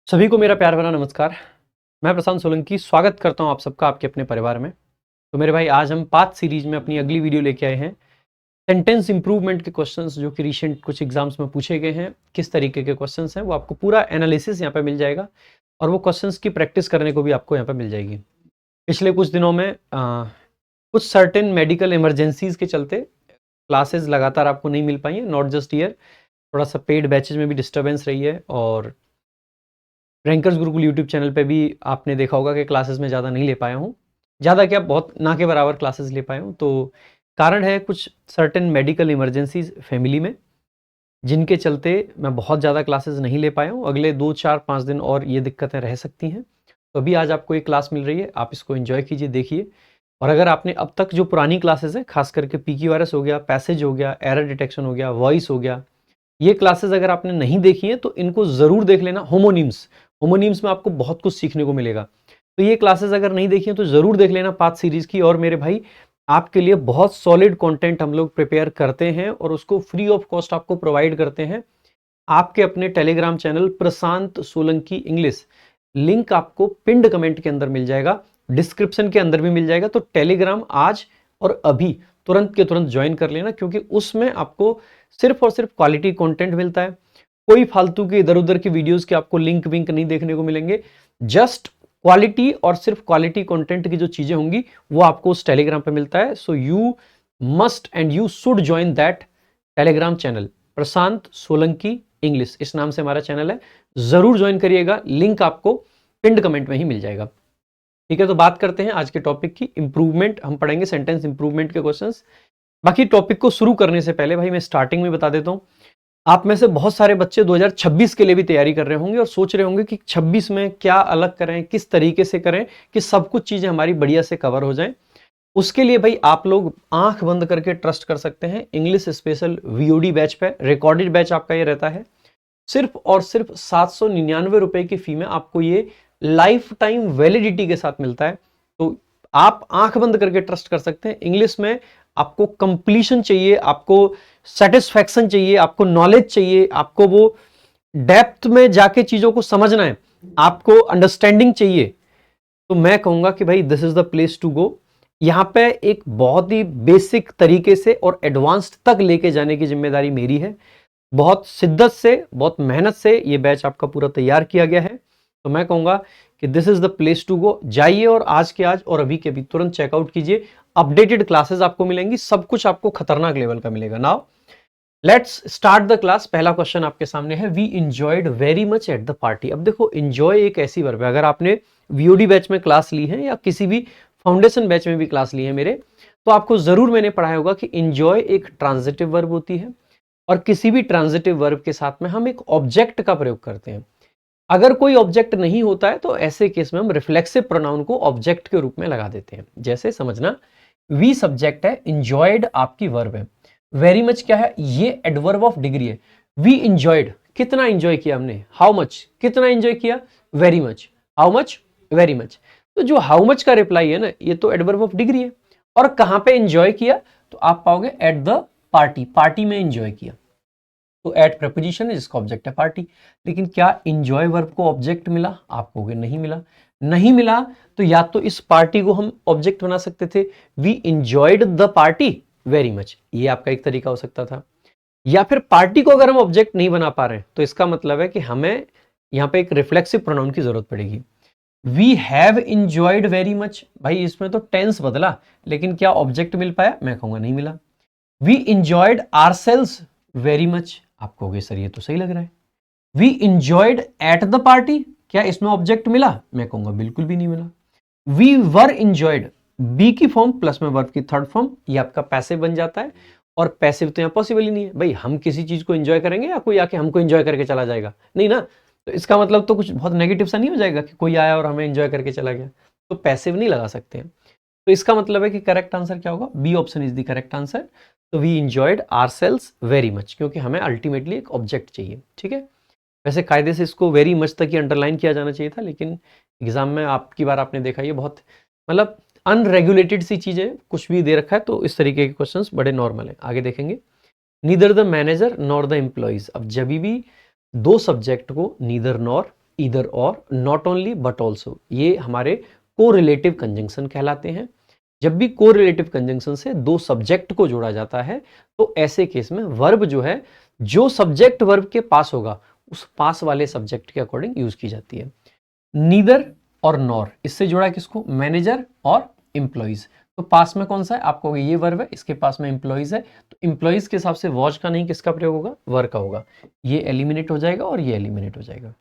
सभी को मेरा प्यार भरा नमस्कार। मैं प्रशांत सोलंकी स्वागत करता हूं आप सबका आपके अपने परिवार में। तो मेरे भाई आज हम पाथ सीरीज में अपनी अगली वीडियो लेके आए हैं। सेंटेंस इंप्रूवमेंट के क्वेश्चंस जो कि रिसेंट कुछ एग्जाम्स में पूछे गए हैं, किस तरीके के क्वेश्चंस हैं वो आपको पूरा एनालिसिस यहाँ पे मिल जाएगा और वो क्वेश्चंस की प्रैक्टिस करने को भी आपको यहाँ पे मिल जाएगी। पिछले कुछ दिनों में कुछ सर्टेन मेडिकल इमरजेंसीज के चलते क्लासेज लगातार आपको नहीं मिल पाई हैं, नॉट जस्ट ईयर, थोड़ा सा पेड बैचेज में भी डिस्टर्बेंस रही है और रैंकर्स गुरुकुल यूट्यूब चैनल पे भी आपने देखा होगा कि क्लासेस में ज़्यादा नहीं ले पाया हूँ। ज़्यादा क्या, बहुत ना के बराबर क्लासेस ले पाया हूँ। तो कारण है कुछ सर्टेन मेडिकल इमरजेंसीज फैमिली में, जिनके चलते मैं बहुत ज़्यादा क्लासेस नहीं ले पाया हूँ। अगले 2, 4, 5 दिन और ये दिक्कतें रह सकती हैं। तो अभी आज आपको एक क्लास मिल रही है, आप इसको एंजॉय कीजिए, देखिए। और अगर आपने अब तक जो पुरानी क्लासेस हैं, खास करके PQRS हो गया, पैसेज हो गया, एरर डिटेक्शन हो गया, वॉइस हो गया, ये क्लासेस अगर आपने नहीं देखी हैं तो इनको ज़रूर देख लेना। होमोनीम्स में आपको बहुत कुछ सीखने को मिलेगा। तो ये क्लासेस अगर नहीं देखी हैं तो ज़रूर देख लेना पाथ सीरीज की। और मेरे भाई, आपके लिए बहुत सॉलिड कंटेंट हम लोग प्रिपेयर करते हैं और उसको फ्री ऑफ कॉस्ट आपको प्रोवाइड करते हैं आपके अपने टेलीग्राम चैनल प्रशांत सोलंकी इंग्लिश। लिंक आपको पिंड कमेंट के अंदर मिल जाएगा, डिस्क्रिप्शन के अंदर भी मिल जाएगा। तो टेलीग्राम आज और अभी तुरंत के तुरंत ज्वाइन कर लेना, क्योंकि उसमें आपको सिर्फ और सिर्फ क्वालिटी कंटेंट मिलता है। कोई फालतू के इधर उधर की वीडियोस के आपको लिंक विंक नहीं देखने को मिलेंगे। जस्ट क्वालिटी और सिर्फ क्वालिटी कंटेंट की जो चीजें होंगी वो आपको उस टेलीग्राम पे मिलता है। So you must and you should join that Telegram channel, Prashant Solanki English, इस नाम से हमारा चैनल है। जरूर ज्वाइन करिएगा, लिंक आपको पिंड कमेंट में ही मिल जाएगा। ठीक है, तो बात करते हैं आज के टॉपिक की। इंप्रूवमेंट हम पढ़ेंगे, सेंटेंस इंप्रूवमेंट के क्वेश्चंस। बाकी टॉपिक को शुरू करने से पहले भाई मैं स्टार्टिंग में बता देता हूं, आप में से बहुत सारे बच्चे 2026 के लिए भी तैयारी कर रहे होंगे और सोच रहे होंगे कि 26 में क्या अलग करें, किस तरीके से करें कि सब कुछ चीजें हमारी बढ़िया से कवर हो जाएं। उसके लिए भाई आप लोग आंख बंद करके ट्रस्ट कर सकते हैं इंग्लिश स्पेशल VOD बैच पे। रिकॉर्डेड बैच आपका ये रहता है। सिर्फ और सिर्फ 799 रुपए की फी में आपको ये लाइफ टाइम वैलिडिटी के साथ मिलता है। तो आप आंख बंद करके ट्रस्ट कर सकते हैं। इंग्लिश में आपको कंप्लीशन चाहिए, आपको सेटिस्फैक्शन चाहिए, आपको नॉलेज चाहिए, आपको वो डेप्थ में जाके चीजों को समझना है, आपको अंडरस्टैंडिंग चाहिए, तो मैं कहूंगा कि भाई this is the place to go. यहां पे एक बहुत ही बेसिक तरीके से और एडवांस्ड तक लेके जाने की जिम्मेदारी मेरी है। बहुत शिद्दत से, बहुत मेहनत से ये बैच आपका पूरा तैयार किया गया है। तो मैं कहूंगा कि this is the place to go. जाइए और आज के आज और अभी के अभी तुरंत चेकआउट कीजिए। अपडेटेड क्लासेस आपको मिलेंगी, सब कुछ आपको खतरनाक लेवल का मिलेगा। Now let's start the class. पहला क्वेश्चन आपके सामने है, we enjoyed very much at the party. अब देखो, इंजॉय एक ऐसी वर्ब है, अगर आपने VOD बैच में क्लास ली है या किसी भी फाउंडेशन बैच में भी क्लास ली है मेरे, तो आपको जरूर मैंने पढ़ाया होगा कि इंजॉय एक ट्रांजिटिव वर्ब होती है और किसी भी ट्रांजिटिव वर्ब के साथ में हम एक ऑब्जेक्ट का प्रयोग करते हैं। अगर कोई ऑब्जेक्ट नहीं होता है तो ऐसे केस में हम रिफ्लेक्सिव प्रोनाउन को ऑब्जेक्ट के रूप में लगा देते हैं। जैसे समझना, वी सब्जेक्ट है, इंजॉयड आपकी वर्ब है, वेरी मच क्या है, ये एडवर्ब ऑफ डिग्री है। वी इंजॉयड, कितना इंजॉय किया हमने, हाउ मच, कितना इंजॉय किया, very much, how much, very much. तो जो हाउ मच का रिप्लाई है ना, ये तो एडवर्ब ऑफ डिग्री है। और कहां पे इंजॉय किया, तो आप पाओगे एट द पार्टी, पार्टी में इंजॉय किया। तो एट प्रपोजिशन है जिसका ऑब्जेक्ट है पार्टी। लेकिन क्या इंजॉय वर्ब को ऑब्जेक्ट मिला, आप कहोगे नहीं मिला। नहीं मिला तो या तो इस पार्टी को हम ऑब्जेक्ट बना सकते थे, we enjoyed the party very much, ये आपका एक तरीका हो सकता था। या फिर पार्टी को अगर हम ऑब्जेक्ट नहीं बना पा रहे हैं तो इसका मतलब है कि हमें यहां पे एक रिफ्लेक्सिव प्रोनाउन की जरूरत पड़ेगी। We have enjoyed very much, भाई इसमें तो टेंस बदला लेकिन क्या ऑब्जेक्ट मिल पाया, मैं कहूंगा नहीं मिला। We enjoyed ourselves very much, आप कहोगे सर ये तो सही लग रहा है। We enjoyed at the party, क्या इसमें ऑब्जेक्ट मिला, मैं कहूंगा बिल्कुल भी नहीं मिला। वी वर इंजॉयड, बी की फॉर्म प्लस में वर्ब की थर्ड फॉर्म, ये आपका पैसिव बन जाता है। और पैसिव तो यहां पॉसिबल ही नहीं है। भाई हम किसी चीज को एंजॉय करेंगे या कोई आके हमको एंजॉय करके चला जाएगा, नहीं ना। तो इसका मतलब तो कुछ बहुत नेगेटिव सा नहीं हो जाएगा कि कोई आया और हमें एंजॉय करके चला गया, तो पैसिव नहीं लगा सकते हैं। तो इसका मतलब है कि करेक्ट आंसर क्या होगा, B option is the correct answer. तो we enjoyed ourselves very much, क्योंकि हमें अल्टीमेटली एक ऑब्जेक्ट चाहिए। ठीक है, वैसे कायदे से इसको वेरी मच तक ही अंडरलाइन किया जाना चाहिए था, लेकिन एग्जाम में आपकी बार आपने देखा ये बहुत मतलब अनरेगुलेटेड सी चीजें, कुछ भी दे रखा है, तो इस तरीके के क्वेश्चंस बड़े नॉर्मल हैं। आगे देखेंगे, neither the manager nor the employees. अब जब भी दो सब्जेक्ट को नीदर नॉर ईदर और, नॉट ओनली बट ऑल्सो, ये हमारे कोरिलेटिव कंजंक्शन कहलाते हैं। जब भी कोरिलेटिव कंजंक्शन से दो सब्जेक्ट को जोड़ा जाता है तो ऐसे केस में वर्ब जो है, जो सब्जेक्ट वर्ब के पास होगा उस पास वाले सब्जेक्ट के अकॉर्डिंग यूज की जाती है। नीदर और नॉर, इससे जोड़ा किसको, मैनेजर और एम्प्लॉइज। तो पास में कौन सा है, आपको ये वर्ब है, इसके पास में एम्प्लॉइज है, तो एम्प्लॉइज के हिसाब से वॉच का नहीं किसका प्रयोग होगा, वर्ब का होगा। ये एलिमिनेट हो जाएगा और ये एलिमिनेट हो जाएगा।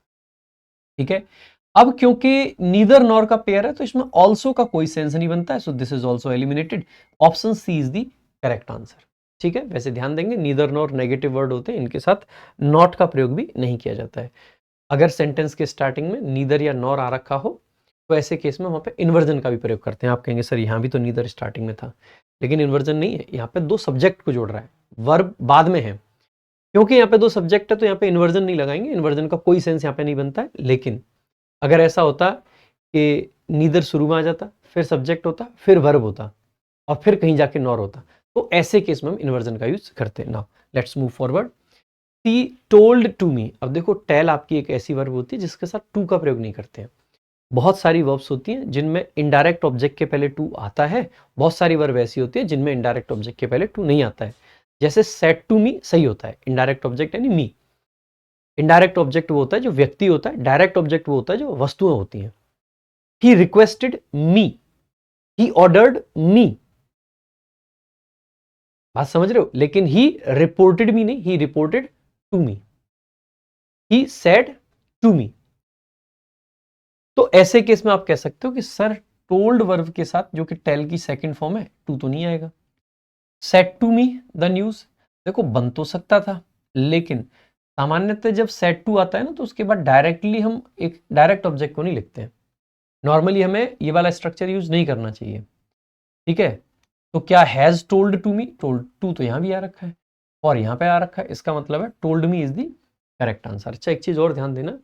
ठीक है, अब क्योंकि नीदर नॉर का पेयर है तो इसमें ऑल्सो का कोई सेंस नहीं बनता है, so this is also eliminated. Option C is the correct answer. ठीक है, वैसे ध्यान देंगे नीदर नॉर नेगेटिव वर्ड होते हैं, इनके साथ नॉट का प्रयोग भी नहीं किया जाता है। अगर सेंटेंस के स्टार्टिंग में नीदर या नॉर आ रखा हो तो ऐसे केस में वहां पे इन्वर्जन का भी प्रयोग करते हैं। आप कहेंगे सर यहाँ भी तो नीदर स्टार्टिंग में था, लेकिन इन्वर्जन नहीं है, यहाँ पे दो सब्जेक्ट को जोड़ रहा है, वर्ब बाद में है। क्योंकि यहाँ पे दो सब्जेक्ट है तो यहाँ पे इन्वर्जन नहीं लगाएंगे, इन्वर्जन का कोई सेंस यहाँ पे नहीं बनता है। लेकिन अगर ऐसा होता कि नीदर शुरू में आ जाता, फिर सब्जेक्ट होता, फिर वर्ब होता और फिर कहीं जाके नॉर होता, तो ऐसे केस में हम इन्वर्जन का यूज करते हैं। Now let's move forward. She told to me, अब देखो टेल आपकी एक ऐसी वर्ब होती है जिसके साथ टू का प्रयोग नहीं करते हैं। बहुत सारी वर्ब्स होती हैं जिनमें इनडायरेक्ट ऑब्जेक्ट के पहले टू आता है, बहुत सारी वर्ब ऐसी होती है जिनमें इनडायरेक्ट ऑब्जेक्ट के पहले टू नहीं आता है। जैसे सेड टू मी सही होता है, इनडायरेक्ट ऑब्जेक्ट यानी मी। इनडायरेक्ट ऑब्जेक्ट वो होता है जो व्यक्ति होता है, डायरेक्ट ऑब्जेक्ट वो होता है जो वस्तुएं होती हैं। He requested me, he ordered मी, बात समझ रहे हो, लेकिन ही रिपोर्टेड मी नहीं, he reported to me, he said to me. तो ऐसे केस में आप कह सकते हो कि सर टोल्ड वर्ब के साथ जो कि टेल की सेकंड फॉर्म है टू तो नहीं आएगा। Said to me the news, देखो बन तो सकता था, लेकिन सामान्यतः जब सेड टू आता है ना तो उसके बाद डायरेक्टली हम एक डायरेक्ट ऑब्जेक्ट को नहीं लिखते हैं। नॉर्मली हमें ये वाला स्ट्रक्चर यूज नहीं करना चाहिए। ठीक है, तो क्या has told to me, told to तो यहां भी आ रखा है और यहां पे आ रखा है, इसका मतलब है told me is the correct answer. अच्छा एक चीज और ध्यान देना,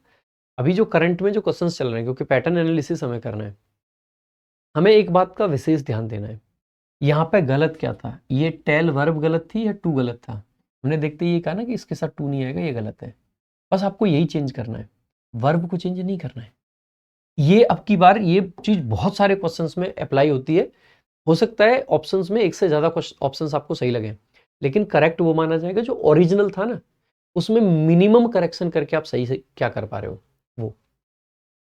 अभी जो करंट में जो क्वेश्चंस चल रहे हैं, क्योंकि पैटर्न एनालिसिस हमें करना है, हमें एक बात का विशेष ध्यान देना है। यहाँ पे गलत क्या था, ये टेल वर्ब गलत थी या टू गलत था। हमने देखते ही ये कहा ना कि इसके साथ टू नहीं आएगा, ये गलत है। बस आपको यही चेंज करना है, वर्ब को चेंज नहीं करना है। ये अब की बार ये चीज बहुत सारे क्वेश्चंस में अप्लाई होती है। हो सकता है ऑप्शंस में एक से ज्यादा ऑप्शंस आपको सही लगे, लेकिन करेक्ट वो माना जाएगा जो ओरिजिनल था ना, उसमें मिनिमम करेक्शन करके आप सही से क्या कर पा रहे हो वो।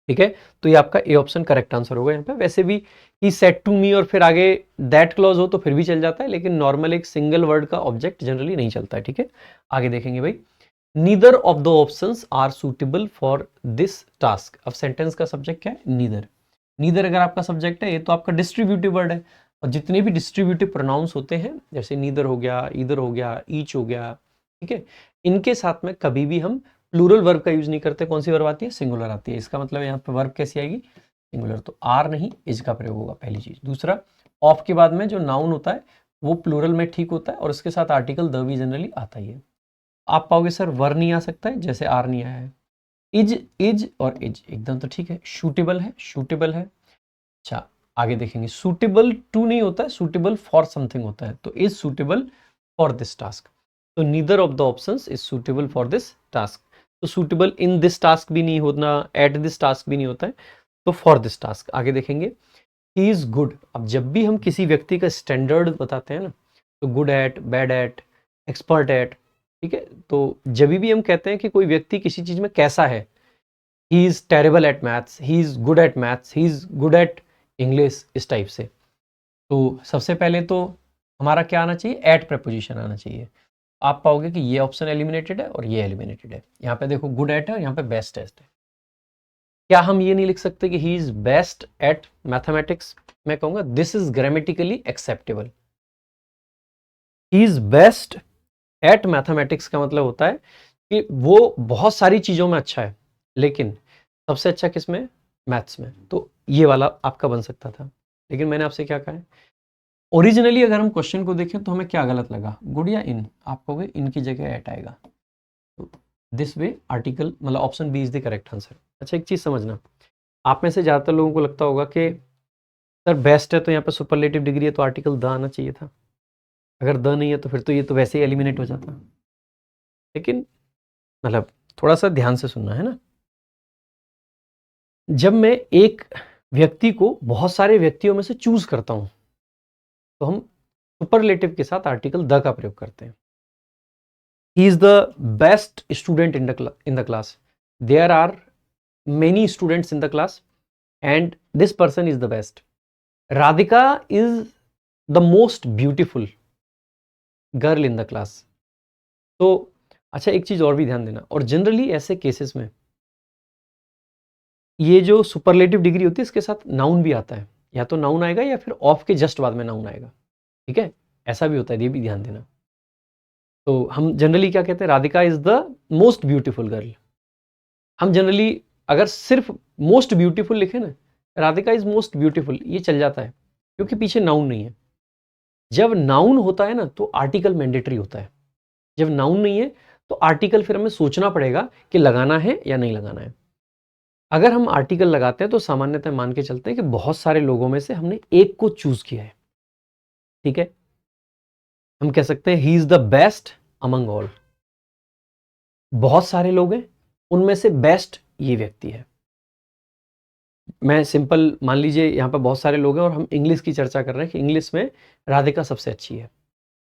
ठीक है, तो ये आपका ए ऑप्शन करेक्ट आंसर होगा यहाँ पे। वैसे भी ही सेड टू मी और फिर आगे दैट क्लॉज हो तो फिर भी चल जाता है, लेकिन नॉर्मल एक सिंगल वर्ड का ऑब्जेक्ट जनरली नहीं चलता है। ठीक है, आगे देखेंगे भाई। Neither of the options are suitable for this task. अब सेंटेंस का सब्जेक्ट क्या है, नीदर। नीदर अगर आपका सब्जेक्ट है, ये तो आपका डिस्ट्रीब्यूटिव वर्ड है, और जितने भी डिस्ट्रीब्यूटिव प्रोनाउंस होते हैं, जैसे नीदर हो गया, ईदर हो गया, ईच हो गया, ठीक है, इनके साथ में कभी भी हम प्लूरल वर्ब का यूज नहीं करते। कौन सी वर्ब आती है, सिंगुलर आती है। इसका मतलब यहाँ पे वर्ब कैसी आएगी, सिंगुलर, तो आर नहीं इज का प्रयोग होगा, पहली चीज। दूसरा, ऑफ के बाद में जो नाउन होता है वो प्लूरल में ठीक होता है, और उसके साथ आर्टिकल द भी जनरली आता ही है। आप पाओगे सर वर नहीं आ सकता है, जैसे आर नहीं आया है। इज और इज एकदम तो ठीक है। शूटेबल है, शूटेबल है। अच्छा आगे देखेंगे, सूटेबल टू नहीं होता है, सूटेबल फॉर समथिंग होता है, तो is suitable for this task. तो neither of the options is suitable for this task. तो सूटेबल इन दिस टास्क भी नहीं होना, एट दिस टास्क भी नहीं होता है, तो फॉर दिस टास्क। आगे देखेंगे, ही इज गुड। अब जब भी हम किसी व्यक्ति का स्टैंडर्ड बताते हैं ना, तो good at, bad at, expert at, ठीक है, तो जब भी हम कहते हैं कि कोई व्यक्ति किसी चीज में कैसा है, he is terrible at maths, he is good eight maths, he is good eight English, इस टाइप से, तो सबसे पहले तो हमारा क्या आना चाहिए, एट प्रपोजिशन आना चाहिए। आप पाओगे कि ये ऑप्शन एलिमिनेटेड है और ये एलिमिनेटेड है। यहाँ पे देखो गुड एट है और यहाँ पे बेस्ट एट है। क्या हम ये नहीं लिख सकते कि he is best at mathematics? मैं कहूंगा this is grammatically acceptable. He is best at mathematics का मतलब होता है कि वो बहुत सारी चीजों में अच्छा है, लेकिन सबसे अच्छा किस में, मैथ्स में। तो ये वाला आपका बन सकता था, लेकिन मैंने आपसे क्या कहा है, ओरिजिनली अगर हम क्वेश्चन को देखें तो हमें क्या गलत लगा, गुड या इन? आप कहोगे इन की जगह एट आएगा, तो दिस वे आर्टिकल, मतलब option B is the correct answer. अच्छा एक चीज समझना, आप में से ज्यादातर लोगों को लगता होगा कि सर बेस्ट है तो यहाँ पे सुपरलेटिव डिग्री है तो आर्टिकल द आना चाहिए था, अगर द नहीं है तो फिर तो ये तो वैसे ही एलिमिनेट हो जाता। लेकिन मतलब थोड़ा सा ध्यान से सुनना है ना, जब मैं एक व्यक्ति को बहुत सारे व्यक्तियों में से चूज करता हूं तो हम सुपरलेटिव के साथ आर्टिकल द का प्रयोग करते हैं। He is the best student in the class, there are many students in the class and this person is the best. Radhika is the most beautiful girl in the class. तो अच्छा, एक चीज और भी ध्यान देना, और जनरली ऐसे केसेस में ये जो सुपरलेटिव डिग्री होती है इसके साथ नाउन भी आता है, या तो नाउन आएगा या फिर ऑफ के जस्ट बाद में नाउन आएगा। ठीक है, ऐसा भी होता है, ये भी ध्यान देना। तो हम जनरली क्या कहते हैं, Radhika is the most beautiful girl. हम जनरली अगर सिर्फ मोस्ट ब्यूटीफुल लिखे ना, राधिका इज मोस्ट ब्यूटीफुल, ये चल जाता है क्योंकि पीछे नाउन नहीं है। जब नाउन होता है ना तो आर्टिकल मैंडेटरी होता है। जब नाउन नहीं है तो आर्टिकल फिर हमें सोचना पड़ेगा कि लगाना है या नहीं लगाना है। अगर हम आर्टिकल लगाते हैं तो सामान्यतः मान के चलते हैं कि बहुत सारे लोगों में से हमने एक को चूज किया है। ठीक है, हम कह सकते हैं he is the best among all. बहुत सारे लोग हैं, उनमें से बेस्ट ये व्यक्ति है। मैं सिंपल मान लीजिए यहाँ पर बहुत सारे लोग हैं और हम इंग्लिश की चर्चा कर रहे हैं कि इंग्लिश में राधिका सबसे अच्छी है।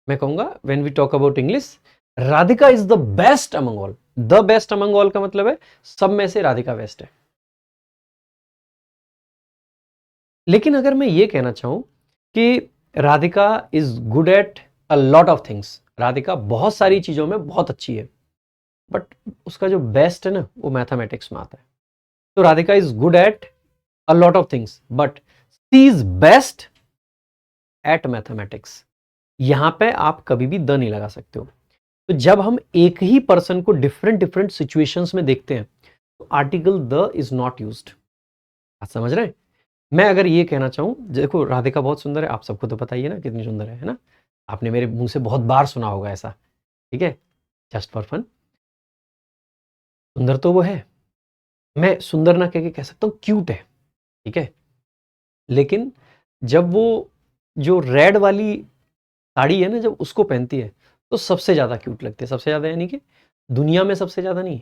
मैं कहूंगा when we talk about English, Radhika is the best among all. The best among all का मतलब है सब में से राधिका बेस्ट है। लेकिन अगर मैं ये कहना चाहूं कि Radhika is good at a lot of things, Radhika बहुत सारी चीजों में बहुत अच्छी है, बट उसका जो बेस्ट है ना वो मैथमेटिक्स में आता है। तो Radhika is good at a lot of things but she is best at mathematics. यहां पे आप कभी भी द नहीं लगा सकते हो। तो जब हम एक ही पर्सन को डिफरेंट डिफरेंट सिचुएशंस में देखते हैं तो article the is not used. आप समझ रहे हैं? मैं अगर ये कहना चाहूं, देखो राधिका बहुत सुंदर है, आप सबको तो पता ही है ना कितनी सुंदर है ना? आपने मेरे मुंह से बहुत बार सुना होगा ऐसा। ठीक है, जस्ट फॉर फन, सुंदर तो वो है, मैं सुंदर ना कह के कह सकता हूं क्यूट है। ठीक है, लेकिन जब वो जो रेड वाली साड़ी है ना, जब उसको पहनती है तो सबसे ज्यादा क्यूट लगती है। सबसे ज्यादा यानी कि दुनिया में सबसे ज्यादा नहीं,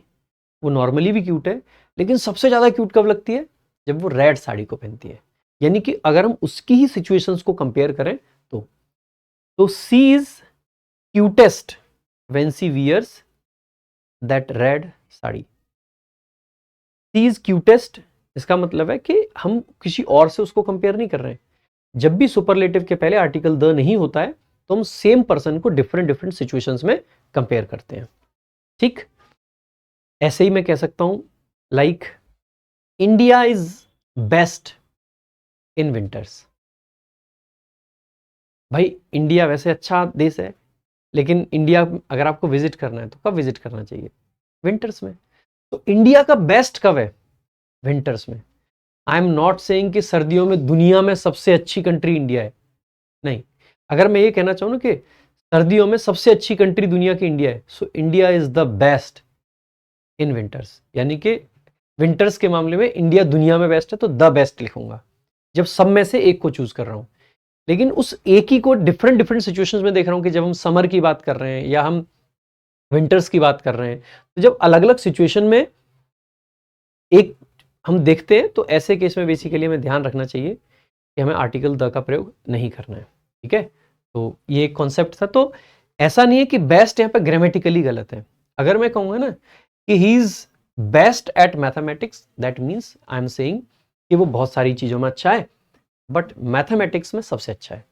वो नॉर्मली भी क्यूट है, लेकिन सबसे ज्यादा क्यूट कब लगती है? जब वो रेड साड़ी को पहनती है। यानी कि अगर हम उसकी ही सिचुएशंस को कंपेयर करें तो she is cutest when she wears that red sari. She is cutest, इसका मतलब है कि हम किसी और से उसको कंपेयर नहीं कर रहे हैं। जब भी सुपरलेटिव के पहले आर्टिकल द नहीं होता है तो हम सेम पर्सन को डिफरेंट डिफरेंट सिचुएशंस में कंपेयर करते हैं। ठीक, ऐसे ही मैं कह सकता हूं like India is best in winters. भाई इंडिया वैसे अच्छा देश है, लेकिन इंडिया अगर आपको विजिट करना है तो कब विजिट करना चाहिए? विंटर्स में। तो इंडिया का बेस्ट कब है? विंटर्स में। आई एम नॉट सेइंग कि सर्दियों में दुनिया में सबसे अच्छी कंट्री इंडिया है, नहीं। अगर मैं ये कहना चाहूँ ना कि सर्दियों में सबसे अच्छी कंट्री दुनिया की इंडिया है, so India is the best in winters, यानी कि विंटर्स के मामले में इंडिया दुनिया में बेस्ट है, तो द बेस्ट लिखूंगा जब सब में से एक को चूज कर रहा हूं। लेकिन उस एक ही को डिफरेंट डिफरेंट सिचुएशंस में देख रहा हूं कि जब हम समर की बात कर रहे हैं या हम विंटर्स की बात कर रहे हैं, तो जब अलग अलग सिचुएशन में एक हम देखते हैं तो ऐसे केस में बेसिकली हमें ध्यान रखना चाहिए कि हमें आर्टिकल द का प्रयोग नहीं करना है। ठीक है, तो ये एक कॉन्सेप्ट था। तो ऐसा नहीं है कि बेस्ट यहाँ पे ग्रामेटिकली गलत है। अगर मैं कहूंगा ना कि he is best at mathematics, that means I am saying कि वो बहुत सारी चीजों में अच्छा है बट मैथमेटिक्स में सबसे अच्छा है।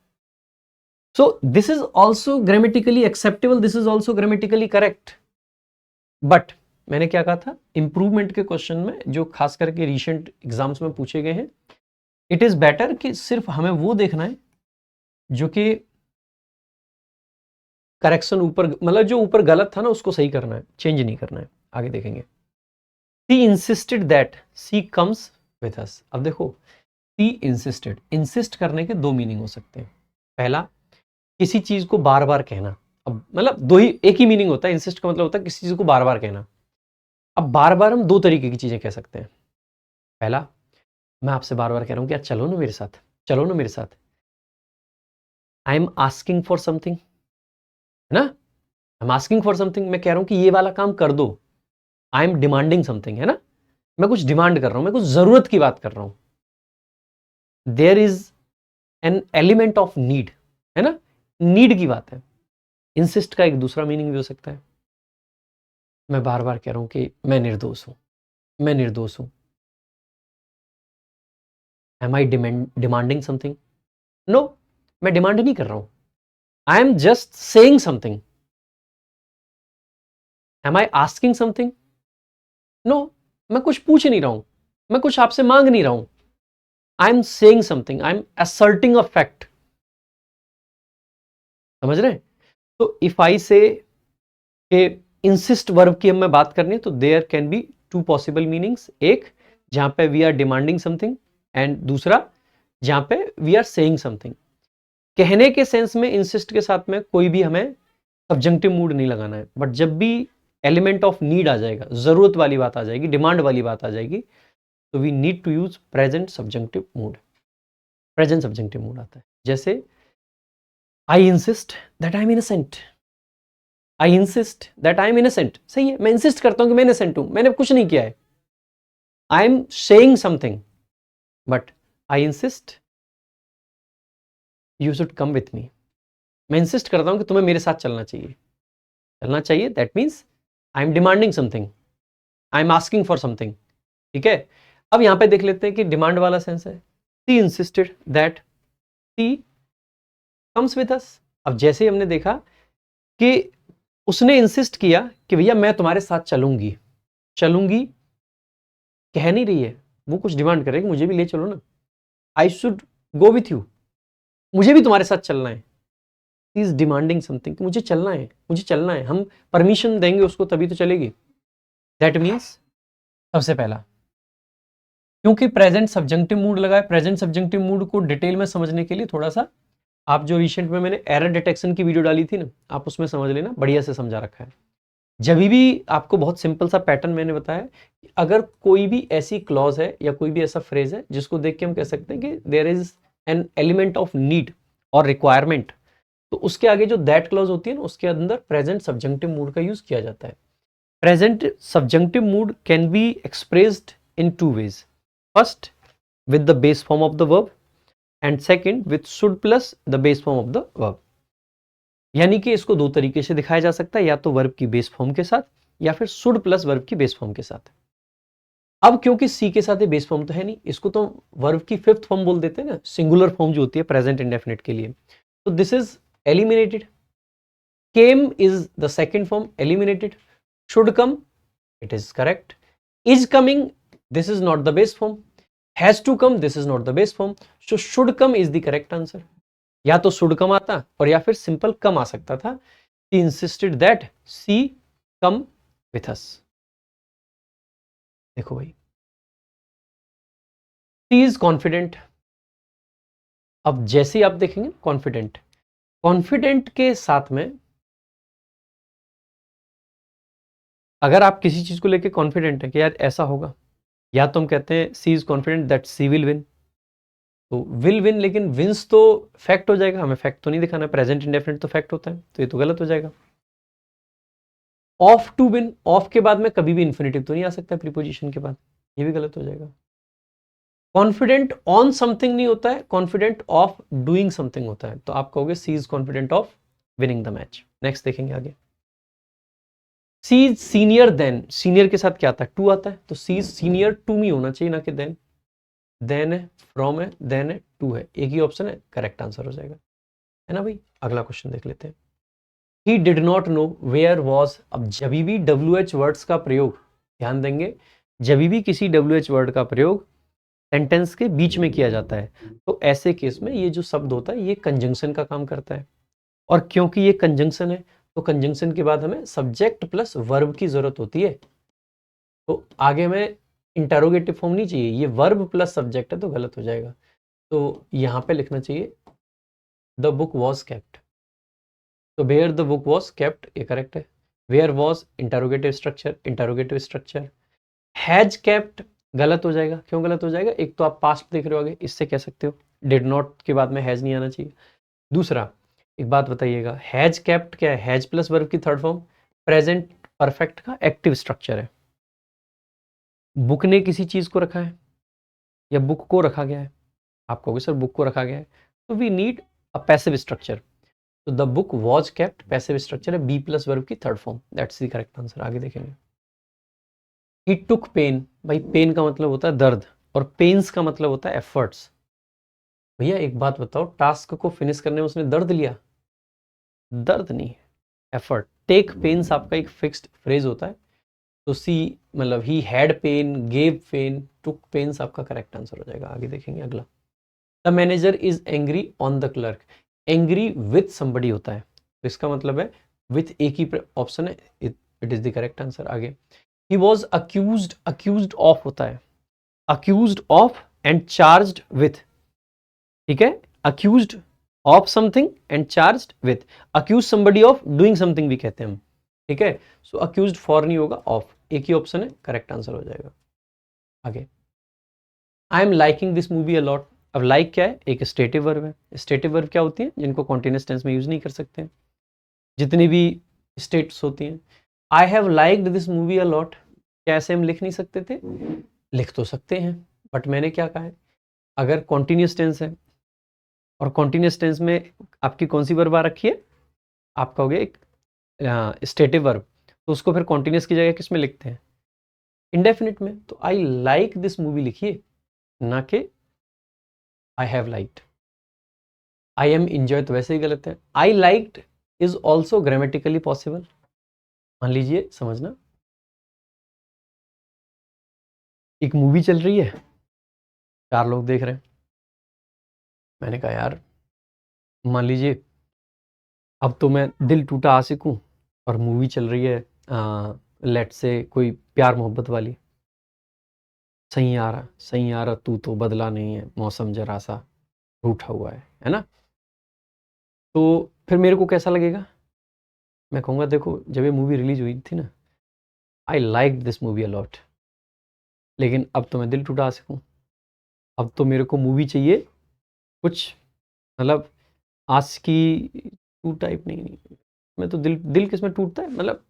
So this is also grammatically acceptable, this is also grammatically correct. But मैंने क्या कहा था, इंप्रूवमेंट के क्वेश्चन में जो खास करके रिसेंट एग्जाम्स में पूछे गए हैं, इट इज बेटर कि सिर्फ हमें वो देखना है जो कि करेक्शन ऊपर, मतलब जो ऊपर गलत था ना उसको सही करना है, चेंज नहीं करना है। आगे देखेंगे। She insisted that she comes with us. अब देखो, सी इंसिस्टेड, इंसिस्ट करने के दो मीनिंग हो सकते हैं। पहला, किसी चीज को बार बार कहना। अब मतलब दो ही, एक ही मीनिंग होता है। इंसिस्ट का मतलब होता है किसी चीज को बार बार कहना। अब बार बार हम दो तरीके की चीजें कह सकते हैं। पहला, मैं आपसे बार बार कह रहा हूं कि यार चलो ना मेरे साथ, चलो ना मेरे साथ। I am asking for something, है ना? I am asking for something, मैं कह रहा हूं कि ये वाला काम कर दो। आई एम डिमांडिंग समथिंग, है ना? मैं कुछ डिमांड कर रहा हूं, मैं कुछ जरूरत की बात कर रहा हूं। There is an element of need, है ना, नीड की बात है। इंसिस्ट का एक दूसरा मीनिंग भी हो सकता है, मैं बार बार कह रहा हूं कि मैं निर्दोष हूं, मैं निर्दोष हूं। Am I demanding something? No, मैं डिमांड नहीं कर रहा हूं, I am just saying something. Am I asking something? No, मैं कुछ पूछ नहीं रहा हूं, मैं कुछ आपसे मांग नहीं रहा हूं। I am saying something, I am asserting a fact. समझ रहे हैं? तो इफ आई से कि इंसिस्ट वर्ब की हम मैं बात करनी है तो there can be two possible meanings, एक जहां पे we are demanding something and दूसरा जहां पे वी आर सेइंग समथिंग। कहने के सेंस में इंसिस्ट के साथ में कोई भी हमें सब्जेक्टिव मूड नहीं लगाना है, बट जब भी एलिमेंट ऑफ नीड आ जाएगा, जरूरत वाली बात आ जाएगी, डिमांड वाली बात आ जाएगी, तो we need to use present subjunctive mood. Present subjunctive mood आता है, जैसे I insist that I am innocent. I insist that I am innocent, सही है, मैं इंसिस्ट करता हूं कि मैं इनोसेंट हूं, मैंने कुछ नहीं किया है। I am saying something, but I insist you should come with me. मैं इंसिस्ट करता हूं कि तुम्हें मेरे साथ चलना चाहिए, चलना चाहिए, that means I am demanding something, I am asking for something. ठीक है, अब यहां पे देख लेते हैं कि डिमांड वाला सेंस है, she insisted that she comes with us. अब जैसे ही हमने देखा कि उसने इंसिस्ट किया कि भैया मैं तुम्हारे साथ चलूंगी, चलूंगी कह नहीं रही है, वो कुछ डिमांड कर रही है कि मुझे भी ले चलो ना, I should go with you, मुझे भी तुम्हारे साथ चलना है। इज डिमांडिंग समथिंग, मुझे चलना है, मुझे चलना है, हम परमिशन देंगे उसको तभी तो चलेगी। दैट मीन्स सबसे पहला, क्योंकि प्रेजेंट सब्जेक्टिव मूड लगा है, प्रेजेंट सब्जेक्टिव मूड को डिटेल में समझने के लिए थोड़ा सा आप जो रिसेंट में मैंने एरर डिटेक्शन की वीडियो डाली थी ना, आप उसमें समझ लेना, बढ़िया से समझा रखा है। जब भी आपको बहुत सिंपल सा पैटर्न मैंने बताया कि अगर कोई भी ऐसी क्लॉज है या कोई भी ऐसा फ्रेज है जिसको देख के हम कह सकते हैं कि there is an element of need और रिक्वायरमेंट, तो उसके आगे जो दैट क्लॉज होती है ना, उसके अंदर प्रेजेंट सब्जेक्टिव मूड का यूज किया जाता है। Present subjunctive mood can be expressed in two ways, first with the base form of the verb and second with should plus the base form of the verb. यानी कि इसको दो तरीके से दिखाया जा सकता है, या तो वर्ब की बेस फॉर्म के साथ या फिर शुड प्लस वर्ब की बेस फॉर्म के साथ। अब क्योंकि सी के साथ ये बेस फॉर्म तो है नहीं, इसको तो वर्ब की फिफ्थ फॉर्म बोल देते हैं ना, सिंगुलर फॉर्म जो होती है प्रेजेंट इंडेफिनिट के लिए, तो this is eliminated. Came is the second form, eliminated. Should come, it is correct. Is coming, this is not the base form. Has to come, this is not the base form, so should come is the correct answer. या तो should come आता और या फिर simple कम आ सकता था। He insisted that she come with us। देखो भाई, she is confident। अब जैसे ही आप देखेंगे कॉन्फिडेंट, कॉन्फिडेंट के साथ में अगर आप किसी चीज को लेके कॉन्फिडेंट है कि यार ऐसा होगा, या तो हम कहते हैं she is confident that she will win, तो विल विन, लेकिन विंस तो फैक्ट हो जाएगा, हमें फैक्ट तो नहीं दिखाना है, प्रेजेंट इंडेफिनिट तो फैक्ट होता है, तो ये तो गलत हो जाएगा। ऑफ टू विन, ऑफ के बाद में कभी भी इंफिनिटिव तो नहीं आ सकता प्रीपोजिशन के बाद, ये भी गलत हो जाएगा। कॉन्फिडेंट ऑन समथिंग नहीं होता है, कॉन्फिडेंट ऑफ डूइंग समथिंग होता है, तो आप कहोगे she is confident of winning the match. Next देखेंगे आगे। She is senior than, senior के साथ क्या आता है, टू आता है, तो she is senior to me होना चाहिए ना कि देन। देन है, फ्रॉम है, देन है, टू है, एक ही ऑप्शन है, करेक्ट आंसर हो जाएगा, है ना भाई। अगला क्वेश्चन देख लेते हैं। He did not know where was. अब जब भी WH वर्ड्स का प्रयोग, ध्यान देंगे, जब भी किसी WH वर्ड का प्रयोग सेंटेंस के बीच में किया जाता है, तो ऐसे केस में ये जो शब्द होता है ये कंजंक्शन का काम करता है, और क्योंकि ये कंजंक्शन है तो कंजंक्शन के बाद हमें सब्जेक्ट प्लस वर्ब की जरूरत होती है। तो आगे में इंटरोगेटिव फॉर्म नहीं चाहिए, ये वर्ब प्लस सब्जेक्ट है तो गलत हो जाएगा, तो यहां पे लिखना चाहिए द बुक वॉज केप्ट, तो where the book was kept ये करेक्ट है। Where was interrogative structure, interrogative structure. Has kept गलत हो जाएगा, क्यों गलत हो जाएगा, एक तो आप पास्ट देख रहे हो आगे, इससे कह सकते हो डिड नॉट के बाद में हैज नहीं आना चाहिए। दूसरा, एक बात बताइएगा, हैज केप्ट क्या है, हैज प्लस वर्ब की थर्ड फॉर्म प्रेजेंट परफेक्ट का एक्टिव स्ट्रक्चर है, बुक ने किसी चीज को रखा है या बुक को रखा गया है, आप कहोगे सर बुक को रखा गया है, तो we need a passive structure. तो the book was kept, passive structure है, बी प्लस वर्ब की third form, that's the correct answer. आगे देखेंगे। ही टुक पेन, भाई पेन का मतलब होता है दर्द और पेन्स का मतलब होता है एफर्ट्स। भैया एक बात बताओ, टास्क को फिनिश करने में उसने दर्द लिया? दर्द नहीं, एफर्ट। टेक पेन्स आपका एक फिक्स्ड फ्रेज होता है, तो सी मतलब he had pain, gave pain, took pains आपका करेक्ट आंसर हो जाएगा। आगे देखेंगे अगला। The manager is angry on the clerk, angry with somebody होता है, तो इसका मतलब है विथ एक ही ऑप्शन है, it is the correct answer. आगे he was accused, accused of होता है, accused of and charged with, ठीक है, accused of something and charged with, accuse somebody of doing something भी कहते हैं हम, ठीक है। सो अक्यूज्ड फॉर नहीं होगा, ऑफ, एक ही ऑप्शन है, करेक्ट आंसर हो जाएगा। आगे I am liking this movie a lot, अब लाइक क्या है, एक स्टेटिव वर्ब है। स्टेटिव वर्ब क्या होती है, जिनको कॉन्टिन्यूअस टेंस में यूज नहीं कर सकते, जितनी भी स्टेट्स होती हैं। I have liked this movie a lot, क्या ऐसे हम लिख नहीं सकते थे? लिख तो सकते हैं, बट मैंने क्या कहा है, अगर कॉन्टिन्यूअस टेंस है और कॉन्टिन्यूअस टेंस में आपकी कौन सी वर्ब आ रखी है, आप कहोगे एक स्टेटिव वर्ब, तो उसको फिर कॉन्टिन्यूअस की जगह किस में लिखते हैं, इंडेफिनिट में। तो आई लाइक दिस मूवी लिखिए, ना कि I have liked. I am enjoy तो वैसे ही गलत है। I liked is also grammatically possible. मान लीजिए, समझना, एक मूवी चल रही है, 4 लोग देख रहे हैं, मैंने कहा यार, मान लीजिए अब तो मैं दिल टूटा आशिक हूँ और मूवी चल रही है लेट से कोई प्यार मोहब्बत वाली, सही आ रहा तू तो बदला नहीं है, मौसम जरा सा रूठा हुआ है ना। तो फिर मेरे को कैसा लगेगा, मैं कहूँगा देखो जब ये मूवी रिलीज हुई थी ना, I like this movie a lot, लेकिन अब तो मैं दिल टूटा आशिक हूँ, अब तो मेरे को मूवी चाहिए कुछ मतलब आशिकी टू टाइप नहीं, मैं तो दिल दिल किस में टूटता है, मतलब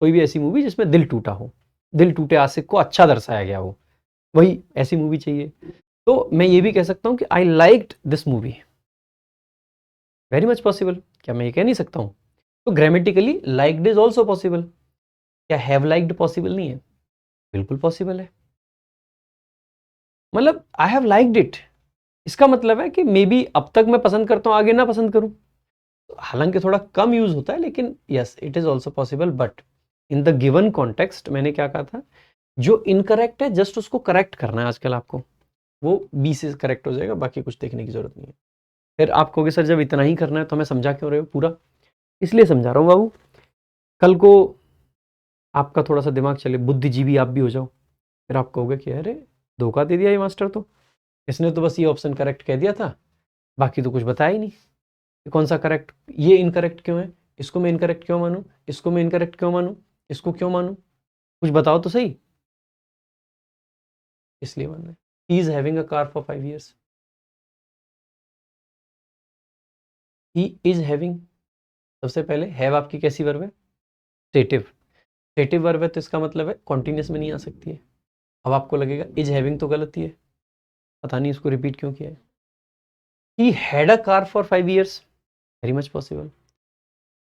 कोई भी ऐसी मूवी जिसमें दिल टूटा हो, दिल टूटे आशिक को अच्छा दर्शाया गया हो, वही ऐसी मूवी चाहिए। तो मैं ये भी कह सकता हूँ कि I liked this movie, very much possible, क्या मैं ये कह नहीं सकता हूँ? तो grammatically liked is also possible, क्या हैव लाइक्ड पॉसिबल नहीं है? बिल्कुल पॉसिबल है। मतलब आई हैव लाइक्ड इट, इसका मतलब है कि मे बी अब तक मैं पसंद करता हूँ, आगे ना पसंद करूँ, हालांकि थोड़ा कम यूज होता है, लेकिन yes it is also possible. But in the given context मैंने क्या कहा था, जो इनकरेक्ट है जस्ट उसको करेक्ट करना है आजकल आपको, वो बी से करेक्ट हो जाएगा, बाकी कुछ देखने की जरूरत नहीं है। फिर आप कहोगे सर जब इतना ही करना है तो हमें समझा क्यों रहे हो पूरा? इसलिए समझा रहा हूँ बाबू, कल को आपका थोड़ा सा दिमाग चले, बुद्धिजीवी आप भी हो जाओ, फिर आप कहोगे कि अरे धोखा दे दिया ये मास्टर, तो इसने तो बस ये ऑप्शन करेक्ट कह दिया था, बाकी तो कुछ बताया ही नहीं, कौन सा करेक्ट, ये इनकरेक्ट क्यों है, इसको मैं इनकरेक्ट क्यों मानूं, इसको मैं इनकरेक्ट क्यों मानूं, इसको क्यों मानूं, कुछ बताओ तो सही। इसलिए मान रहे, he is having a car for 5 years, he is having, सबसे पहले हैव आपकी कैसी वर्ब है, स्टेटिव, स्टेटिव वर्ब है, तो इसका मतलब है कॉन्टिन्यूस में नहीं आ सकती है। अब आपको लगेगा इज हैविंग तो गलत ही है, पता नहीं इसको रिपीट क्यों किया है। He had a car for 5 years, very much possible.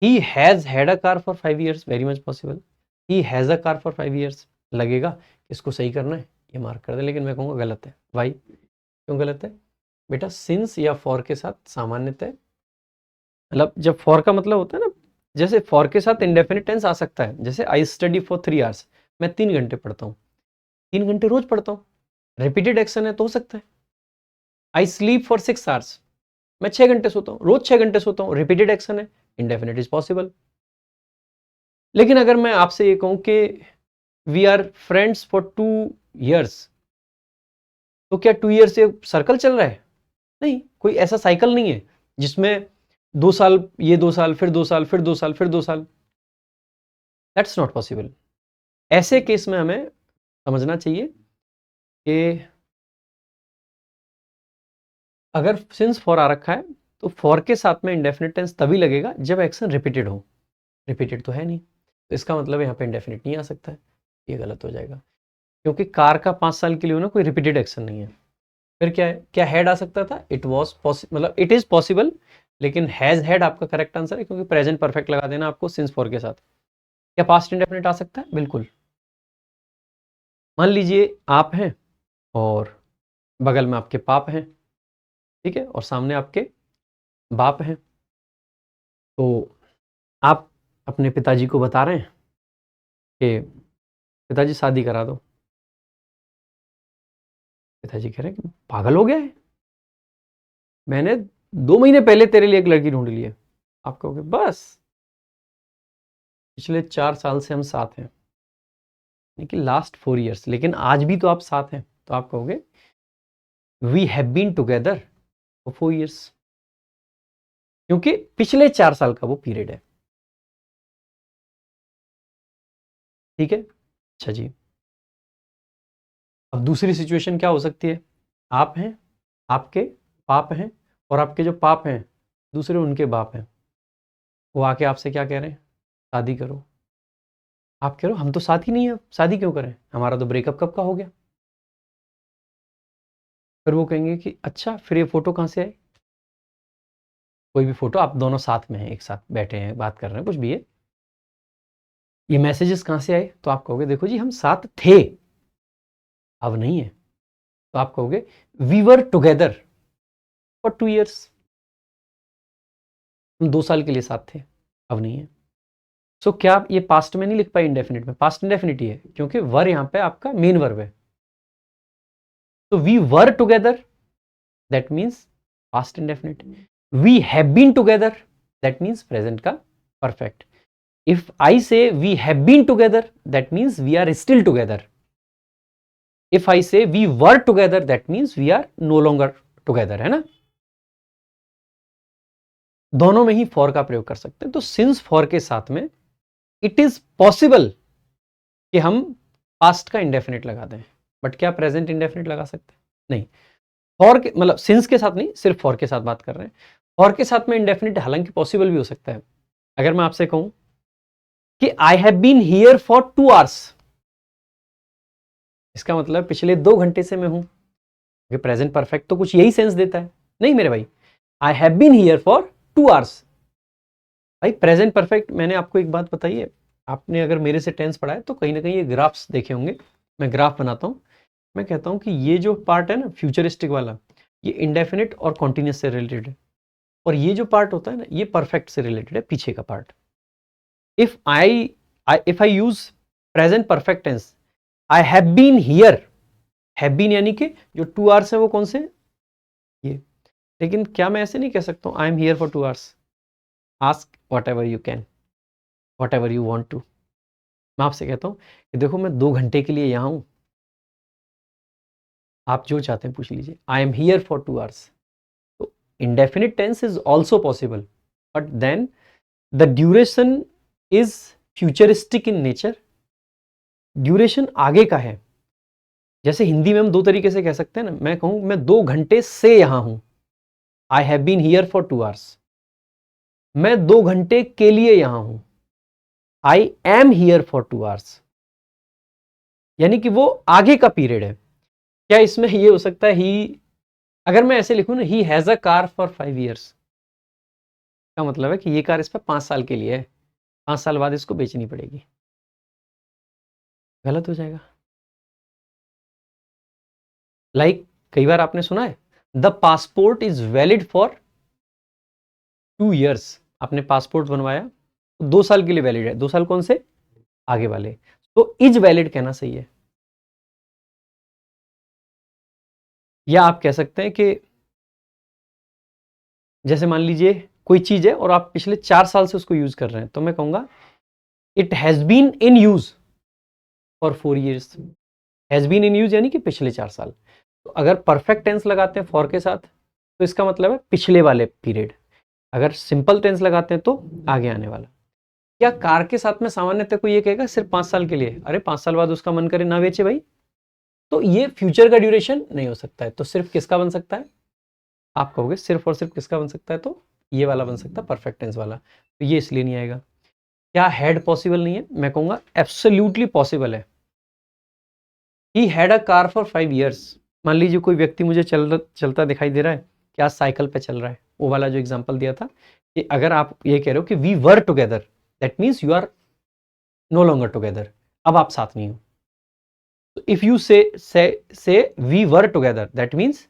He has had a car for 5 years, very much possible. He has a car for 5 years, लगेगा कि इसको सही करना है, ये मार्क कर दे, लेकिन मैं कहूँगा गलत है। वाई, क्यों गलत है बेटा? सिंस या फॉर के साथ सामान्यतः, मतलब जब फॉर का मतलब होता है ना, जैसे फॉर के साथ इंडेफिनिट टेंस आ सकता है, जैसे आई स्टडी फॉर 3 hours, मैं 3 घंटे पढ़ता हूँ, 3 घंटे रोज पढ़ता हूँ, रिपीटेड एक्शन है तो हो सकता है। आई स्लीप फॉर 6 hours, मैं 6 घंटे सोता हूँ, रोज 6 घंटे सोता हूँ, रिपीटेड एक्शन है, इंडेफिनिट इज पॉसिबल। लेकिन अगर मैं आपसे ये कहूँ कि we are friends for 2 years, तो क्या 2 years से सर्कल चल रहा है? नहीं, कोई ऐसा साइकिल नहीं है जिसमें 2 साल, ये 2 साल, फिर 2 साल, फिर 2 साल, फिर 2 साल, दैट्स नॉट पॉसिबल। ऐसे केस में हमें समझना चाहिए कि अगर सिंस फॉर आ रखा है तो फॉर के साथ में इंडेफिनिट टेंस तभी लगेगा जब एक्शन रिपीटेड हो, रिपीटेड तो है नहीं, तो इसका मतलब यहाँ पे इंडेफिनिट नहीं आ सकता है, ये गलत हो जाएगा। क्योंकि कार का 5 साल के लिए होना कोई रिपीटेड एक्शन नहीं है। फिर क्या है, क्या हैड आ सकता था, इट वॉज पॉसिबल, मतलब इट इज पॉसिबल, लेकिन हैज हैड आपका करेक्ट आंसर है, क्योंकि प्रेजेंट परफेक्ट लगा देना आपको सिंस फॉर के साथ। क्या पास्ट इंडेफिनिट आ सकता है? बिल्कुल। मान लीजिए आप हैं और बगल में आपके पाप हैं, ठीक है, और सामने आपके बाप हैं। तो आप अपने पिताजी को बता रहे हैं कि पिताजी शादी करा दो। पिताजी कह रहे हैं कि पागल हो गया है, मैंने 2 महीने पहले तेरे लिए एक लड़की ढूंढ ली है। आप कहोगे बस पिछले 4 साल से हम साथ हैं, यानी कि लास्ट 4 years, लेकिन आज भी तो आप साथ हैं। तो आप कहोगे we have been together for 4 years, क्योंकि पिछले 4 साल का वो पीरियड है। ठीक है, अच्छा जी। अब दूसरी सिचुएशन क्या हो सकती है, आप हैं, आपके पाप हैं, और आपके जो पाप हैं दूसरे उनके बाप हैं। वो आके आपसे क्या कह रहे हैं, शादी करो। आप कह रहे हो हम तो साथ ही नहीं है, शादी क्यों करें, हमारा तो ब्रेकअप कब का हो गया। फिर वो कहेंगे कि अच्छा फिर ये फोटो कहाँ से आई, कोई भी फोटो, आप दोनों साथ में हैं, एक साथ बैठे हैं, बात कर रहे हैं, कुछ भी है, ये मैसेजेस कहाँ से आए। तो आप कहोगे देखो जी हम साथ थे, अब नहीं है। तो आप कहोगे we were together for 2 years, हम 2 साल के लिए साथ थे, अब नहीं है। सो क्या आप ये पास्ट में नहीं लिख पाए इंडेफिनिट में, पास्ट इंडेफिनिट ही है, क्योंकि वर यहां पे आपका मेन वर्ब है। तो we were together, that means past indefinite. We have been together, that means present का perfect. If I say we have been together, that means we are still together. If I say we were together, that means we are no longer together, है ना। दोनों में ही for का प्रयोग कर सकते हैं। तो सिंस फॉर के साथ में इट इज पॉसिबल कि हम पास्ट का इंडेफिनिट लगा दें, बट क्या प्रेजेंट इंडेफिनिट लगा सकते हैं? नहीं। फॉर के मतलब सिंस के साथ नहीं, सिर्फ फॉर के साथ बात कर रहे हैं। फॉर के साथ में इंडेफिनिट हालांकि पॉसिबल भी हो सकता है। अगर मैं आपसे कहूं कि I have been here for 2 hours, इसका मतलब पिछले 2 घंटे से मैं हूं, क्योंकि प्रेजेंट परफेक्ट तो कुछ यही सेंस देता है। नहीं मेरे भाई, I have been here for 2 hours, भाई प्रेजेंट परफेक्ट। मैंने आपको एक बात बताई है, आपने अगर मेरे से टेंस पढ़ा है तो कहीं ना कहीं ये ग्राफ्स देखे होंगे। मैं ग्राफ बनाता हूं, मैं कहता हूं कि ये जो पार्ट है ना फ्यूचरिस्टिक वाला, ये इंडेफिनिट और कॉन्टिन्यूस से रिलेटेड है, और ये जो पार्ट होता है ना ये परफेक्ट से रिलेटेड है, पीछे का part. If I use present perfect tense, I have been here, have been यानी कि जो 2 hours है वो कौन से, ये। लेकिन क्या मैं ऐसे नहीं कह सकता हूं I am here for 2 hours, ask whatever you can, whatever you want to. मैं आपसे कहता हूं कि देखो मैं 2 घंटे के लिए यहां हूं, आप जो चाहते हैं पूछ लीजिए, आई एम हियर फॉर 2 hours। तो indefinite tense is also possible, but then the duration is futuristic in nature। Duration आगे का है। जैसे हिंदी में हम 2 तरीके से कह सकते हैं ना, मैं कहूं मैं 2 घंटे से यहां हूं, I have been here for 2 hours। मैं 2 घंटे के लिए यहां हूं, I am here for 2 hours, यानी कि वो आगे का पीरियड है। क्या इसमें ये हो सकता है ही, अगर मैं ऐसे लिखूं ना he has a car for 5 years, का मतलब है कि ये कार इस पर 5 साल के लिए है, 5 साल बाद इसको बेचनी पड़ेगी, गलत हो जाएगा। कई बार आपने सुना है the passport is valid for 2 years, आपने पासपोर्ट बनवाया तो 2 साल के लिए वैलिड है, 2 साल कौन से, आगे वाले। तो इज वैलिड कहना सही है। या आप कह सकते हैं कि जैसे मान लीजिए कोई चीज है और आप पिछले 4 साल से उसको यूज कर रहे हैं, तो मैं कहूंगा it has been in use for 4 years। Has been in use यानी कि पिछले 4 साल। तो अगर परफेक्ट टेंस लगाते हैं फॉर के साथ तो इसका मतलब है पिछले वाले पीरियड, अगर सिंपल टेंस लगाते हैं तो आगे आने वाला। क्या कार के साथ में सामान्यतः कोई ये कहेगा सिर्फ 5 साल के लिए, अरे 5 साल बाद उसका मन करे ना बेचे भाई। तो ये फ्यूचर का ड्यूरेशन नहीं हो सकता है, तो सिर्फ किसका बन सकता है, आप कहोगे सिर्फ और सिर्फ किसका बन सकता है, तो ये वाला बन सकता है परफेक्ट टेंस वाला, तो ये इसलिए नहीं आएगा। क्या हैड पॉसिबल नहीं है, मैं कहूंगा एब्सोल्युटली पॉसिबल है he had a car for 5 years। मान लीजिए कोई व्यक्ति मुझे चलता दिखाई दे रहा है, क्या साइकिल पे चल रहा है, वो वाला जो एग्जांपल दिया था कि अगर आप ये कह रहे हो कि we were together, that means you are no longer together, अब आप साथ नहीं हो। तो if you say we were together, that means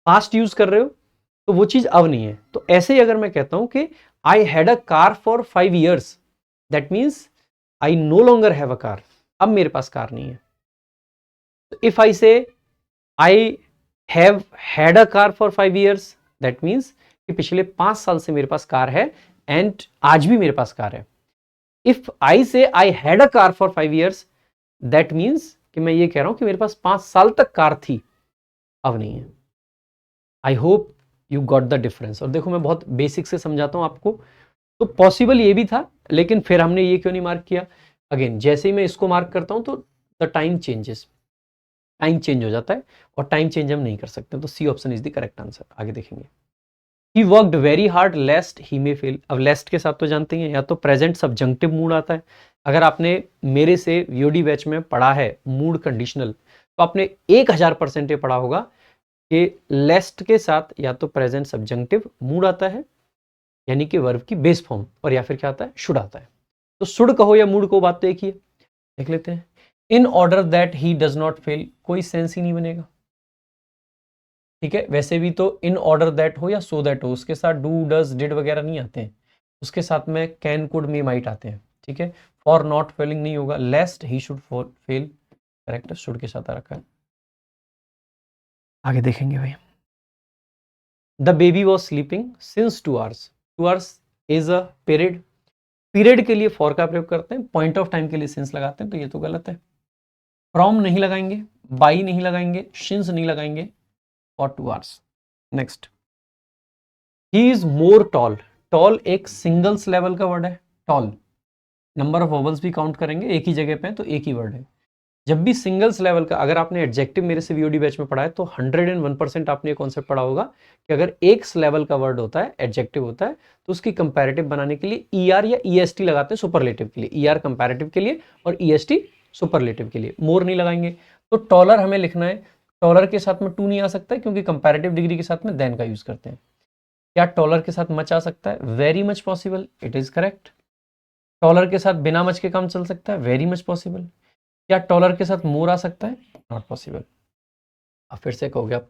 past use कर रहे हो, तो वो चीज अब नहीं है। तो ऐसे ही अगर मैं कहता हूं कि I had a car for 5 years, that means I know longer have a car, अब मेरे पास कार नहीं है। इफ आई से I have had a car for 5 years, that means कि पिछले 5 साल से मेरे पास कार है एंड आज भी मेरे पास कार है। इफ आई से I had a car for 5 years, that means कि मैं ये कह रहा हूं कि मेरे पास 5 साल तक कार थी, अब नहीं है। I hope you got the difference. और देखो मैं बहुत बेसिक से समझाता हूं आपको। तो पॉसिबल ये भी था, लेकिन फिर हमने ये क्यों नहीं मार्क किया? अगेन जैसे ही मैं इसको मार्क करता हूं तो the time changes, time change हो जाता है और टाइम चेंज हम नहीं कर सकते। तो C option is the correct answer. आगे देखेंगे। He worked very hard lest he may fail. अब लेस्ट के साथ तो जानते हैं, या तो प्रेजेंट सब्जंक्टिव मूड आता है। अगर आपने मेरे से वीओडी बैच में पढ़ा है मूड कंडीशनल, तो आपने 1000% ये पढ़ा होगा कि लेस्ट के साथ या तो प्रेजेंट सब्जंक्टिव मूड आता है, यानी कि वर्ब की बेस फॉर्म, और या फिर क्या आता है, शुड आता है। तो शुड कहो या मूड को, बात तो एक ही है। देख लेते हैं। In order that he does not fail, कोई सेंस ही नहीं बनेगा। ठीक है, वैसे भी तो इन ऑर्डर दैट हो या सो दैट हो, उसके साथ डू डज डिड वगैरह नहीं आते हैं, उसके साथ में कैन कुड मे माइट आते हैं। ठीक है, फॉर नॉट फेलिंग नहीं होगा, lest he should fail, correct, should के साथ आ रखा है। आगे देखेंगे भाई। The baby was sleeping since 2 hours। 2 hours is a period. Period के लिए फॉर का प्रयोग करते हैं, पॉइंट ऑफ टाइम के लिए सिंस लगाते हैं, तो ये तो गलत है। फ्रॉम नहीं लगाएंगे, बाई नहीं लगाएंगे, सिंस नहीं लगाएंगे, और 2 hours। Next, he is more tall. Tall एक सिंगल्स लेवल का वर्ड है। टॉल, नंबर ऑफ वोवल्स भी काउंट करेंगे, एक ही जगह पे है तो एक ही वर्ड है। जब भी सिंगल्स लेवल का, अगर आपने एडजेक्टिव मेरे से वीओडी बैच में पढ़ा है तो 101% आपने ये कॉन्सेप्ट पढ़ा होगा कि अगर एक लेवल का वर्ड होता है, एडजेक्टिव होता है, तो उसकी कंपैरेटिव बनाने के लिए ईआर या ईएसटी लगाते हैं सुपरलेटिव के लिए। ईआर कंपैरेटिव के लिए और ईएसटी सुपरलेटिव के लिए। मोर नहीं लगाएंगे। तो टॉलर हमें लिखना है, टॉलर के साथ में टू नहीं आ सकता है क्योंकि कंपैरेटिव डिग्री के साथ में देन का यूज करते हैं। क्या टॉलर के साथ मच आ सकता है? Very much possible, it is correct. Taller के साथ बिना मच के काम चल सकता है? Very much possible. क्या टॉलर के साथ मोर आ सकता है? Not possible. अब फिर से कहोगे आप,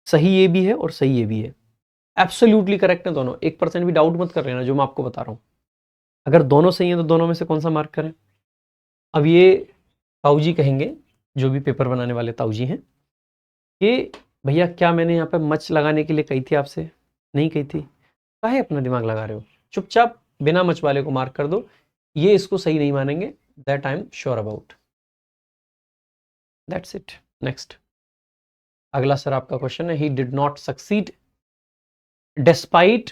सही ये भी है और सही ये भी है। एब्सोल्युटली करेक्ट है दोनों, 1% भी डाउट मत कर लेना जो मैं आपको बता रहा हूं। अगर दोनों सही है तो दोनों में से कौन सा मार्क करें? अब ये ताऊ जी कहेंगे, जो भी पेपर बनाने वाले ताऊ जी हैं, कि भैया क्या मैंने यहाँ पे मच लगाने के लिए कही थी आपसे? नहीं कही थी, काहे अपना दिमाग लगा रहे हो? चुपचाप बिना मच वाले को मार्क कर दो। ये इसको सही नहीं मानेंगे, that I am sure about. That's it. Next, अगला सर आपका क्वेश्चन है, he did not succeed despite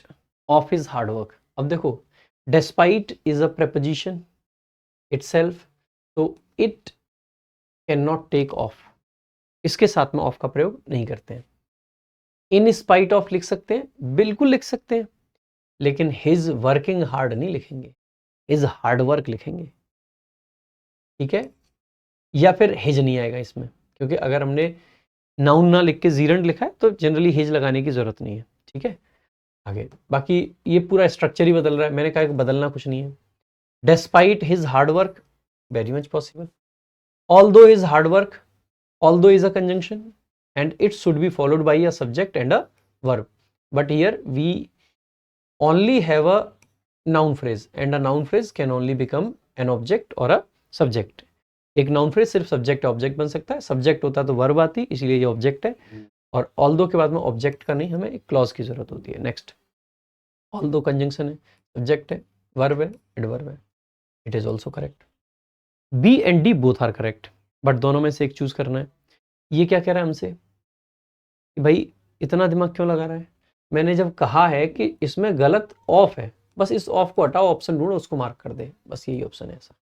of his hard work. अब देखो, despite is a preposition itself, तो it can not take of, इसके साथ में ऑफ का प्रयोग नहीं करते हैं। इन स्पाइट ऑफ लिख सकते हैं, बिल्कुल लिख सकते हैं, लेकिन हिज वर्किंग हार्ड नहीं लिखेंगे, हिज हार्ड वर्क लिखेंगे। ठीक है, या फिर हिज नहीं आएगा इसमें, क्योंकि अगर हमने नाउन ना लिख के जीरंड लिखा है तो जनरली हिज लगाने की जरूरत नहीं है। ठीक है, आगे बाकी ये पूरा स्ट्रक्चर ही बदल रहा है, मैंने कहा कि बदलना कुछ नहीं है। Despite his hard work, very much possible. Although his hard work, although is a conjunction and it should be followed by a subject and a verb, but here we only have a noun phrase and a noun phrase can only become an object or a subject। एक noun phrase सिर्फ subject object बन सकता है, subject होता तो verb आती, इसीलिए ये ऑब्जेक्ट है। और ऑल्दो के बाद में ऑब्जेक्ट का नहीं, हमें एक क्लॉज की जरूरत होती है। नेक्स्ट, ऑल्दो कंजंक्शन है, सब्जेक्ट है, वर्ब है, एडवर्ब है, it is also correct. B and D both are correct, but दोनों में से एक चूज करना है। ये क्या कह रहा है हमसे कि भाई इतना दिमाग क्यों लगा रहा है? मैंने जब कहा है कि इसमें गलत ऑफ है, बस इस ऑफ को हटाओ, ऑप्शन ढूंढो, उसको मार्क कर दे, बस यही ऑप्शन है ऐसा।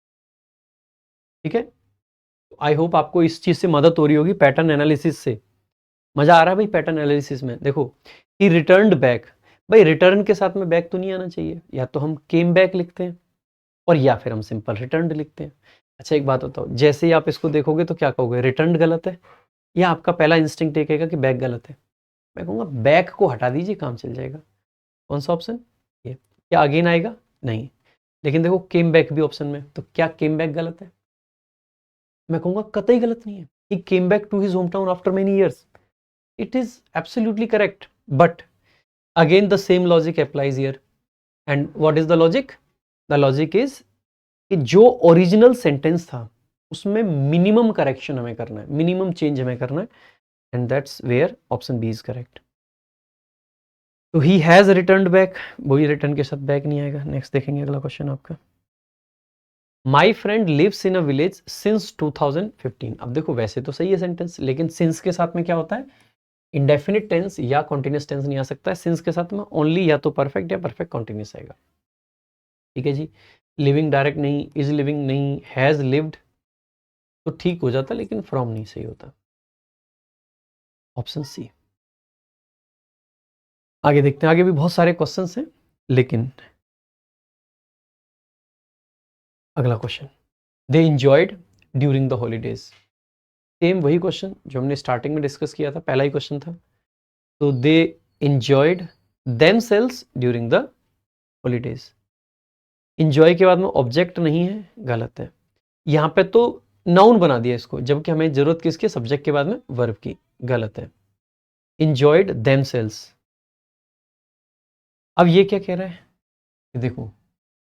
ठीक है, आई होप आपको इस चीज से मदद हो रही होगी, पैटर्न एनालिसिस से। मजा आ रहा है भाई पैटर्न एनालिसिस में? देखो, ही रिटर्न्ड बैक, भाई रिटर्न के साथ में बैक तो नहीं आना चाहिए, या तो हम केम बैक लिखते हैं और या फिर हम सिंपल रिटर्न्ड लिखते हैं। अच्छा एक बात बताओ, जैसे ही आप इसको देखोगे तो क्या कहोगे, रिटर्न गलत है, या आपका पहला इंस्टिंक्ट ये कहेगा कि बैक गलत है? मैं कहूँगा बैक को हटा दीजिए, काम चल जाएगा। कौन सा ऑप्शन? ये। क्या अगेन आएगा? नहीं। लेकिन देखो केम बैक भी ऑप्शन में, तो क्या केम बैक गलत है? मैं कहूँगा कतई गलत नहीं है। He came back to his home town after many years, it is absolutely correct. But again the same logic applies here. And what is the logic? The logic is कि जो ओरिजिनल सेंटेंस था उसमें minimum correction हमें करना है, minimum change हमें करना है, and that's where option B is correct. तो ही हैज रिटर्न्ड बैक, वही रिटर्न के साथ बैक नहीं आएगा। नेक्स्ट देखेंगे अगला क्वेश्चन आपका। My friend lives in a village since 2015। अब देखो वैसे तो सही है सेंटेंस, लेकिन सिंस के साथ में क्या होता है, इंडेफिनिट टेंस या कॉन्टिन्यूस टेंस नहीं आ सकता है। सिंस के साथ में ओनली या तो परफेक्ट या परफेक्ट कॉन्टिन्यूस आएगा। ठीक है जी। लिविंग डायरेक्ट नहीं, इज लिविंग नहीं, हैज लिव्ड तो ठीक हो जाता, लेकिन फ्रॉम नहीं सही होता। Option C. आगे देखते हैं, आगे भी बहुत सारे क्वेश्चंस हैं, लेकिन अगला question, they enjoyed during the holidays. Same वही क्वेश्चन जो हमने स्टार्टिंग में डिस्कस किया था, पहला ही क्वेश्चन था। तो they enjoyed themselves during the holidays. Enjoy के बाद में ऑब्जेक्ट नहीं है, गलत है। यहाँ पे तो नाउन बना दिया इसको, जबकि हमें जरूरत किसकी, सब्जेक्ट के बाद में वर्ब की, गलत है। Enjoyed themselves. अब ये क्या कह रहा है कि देखो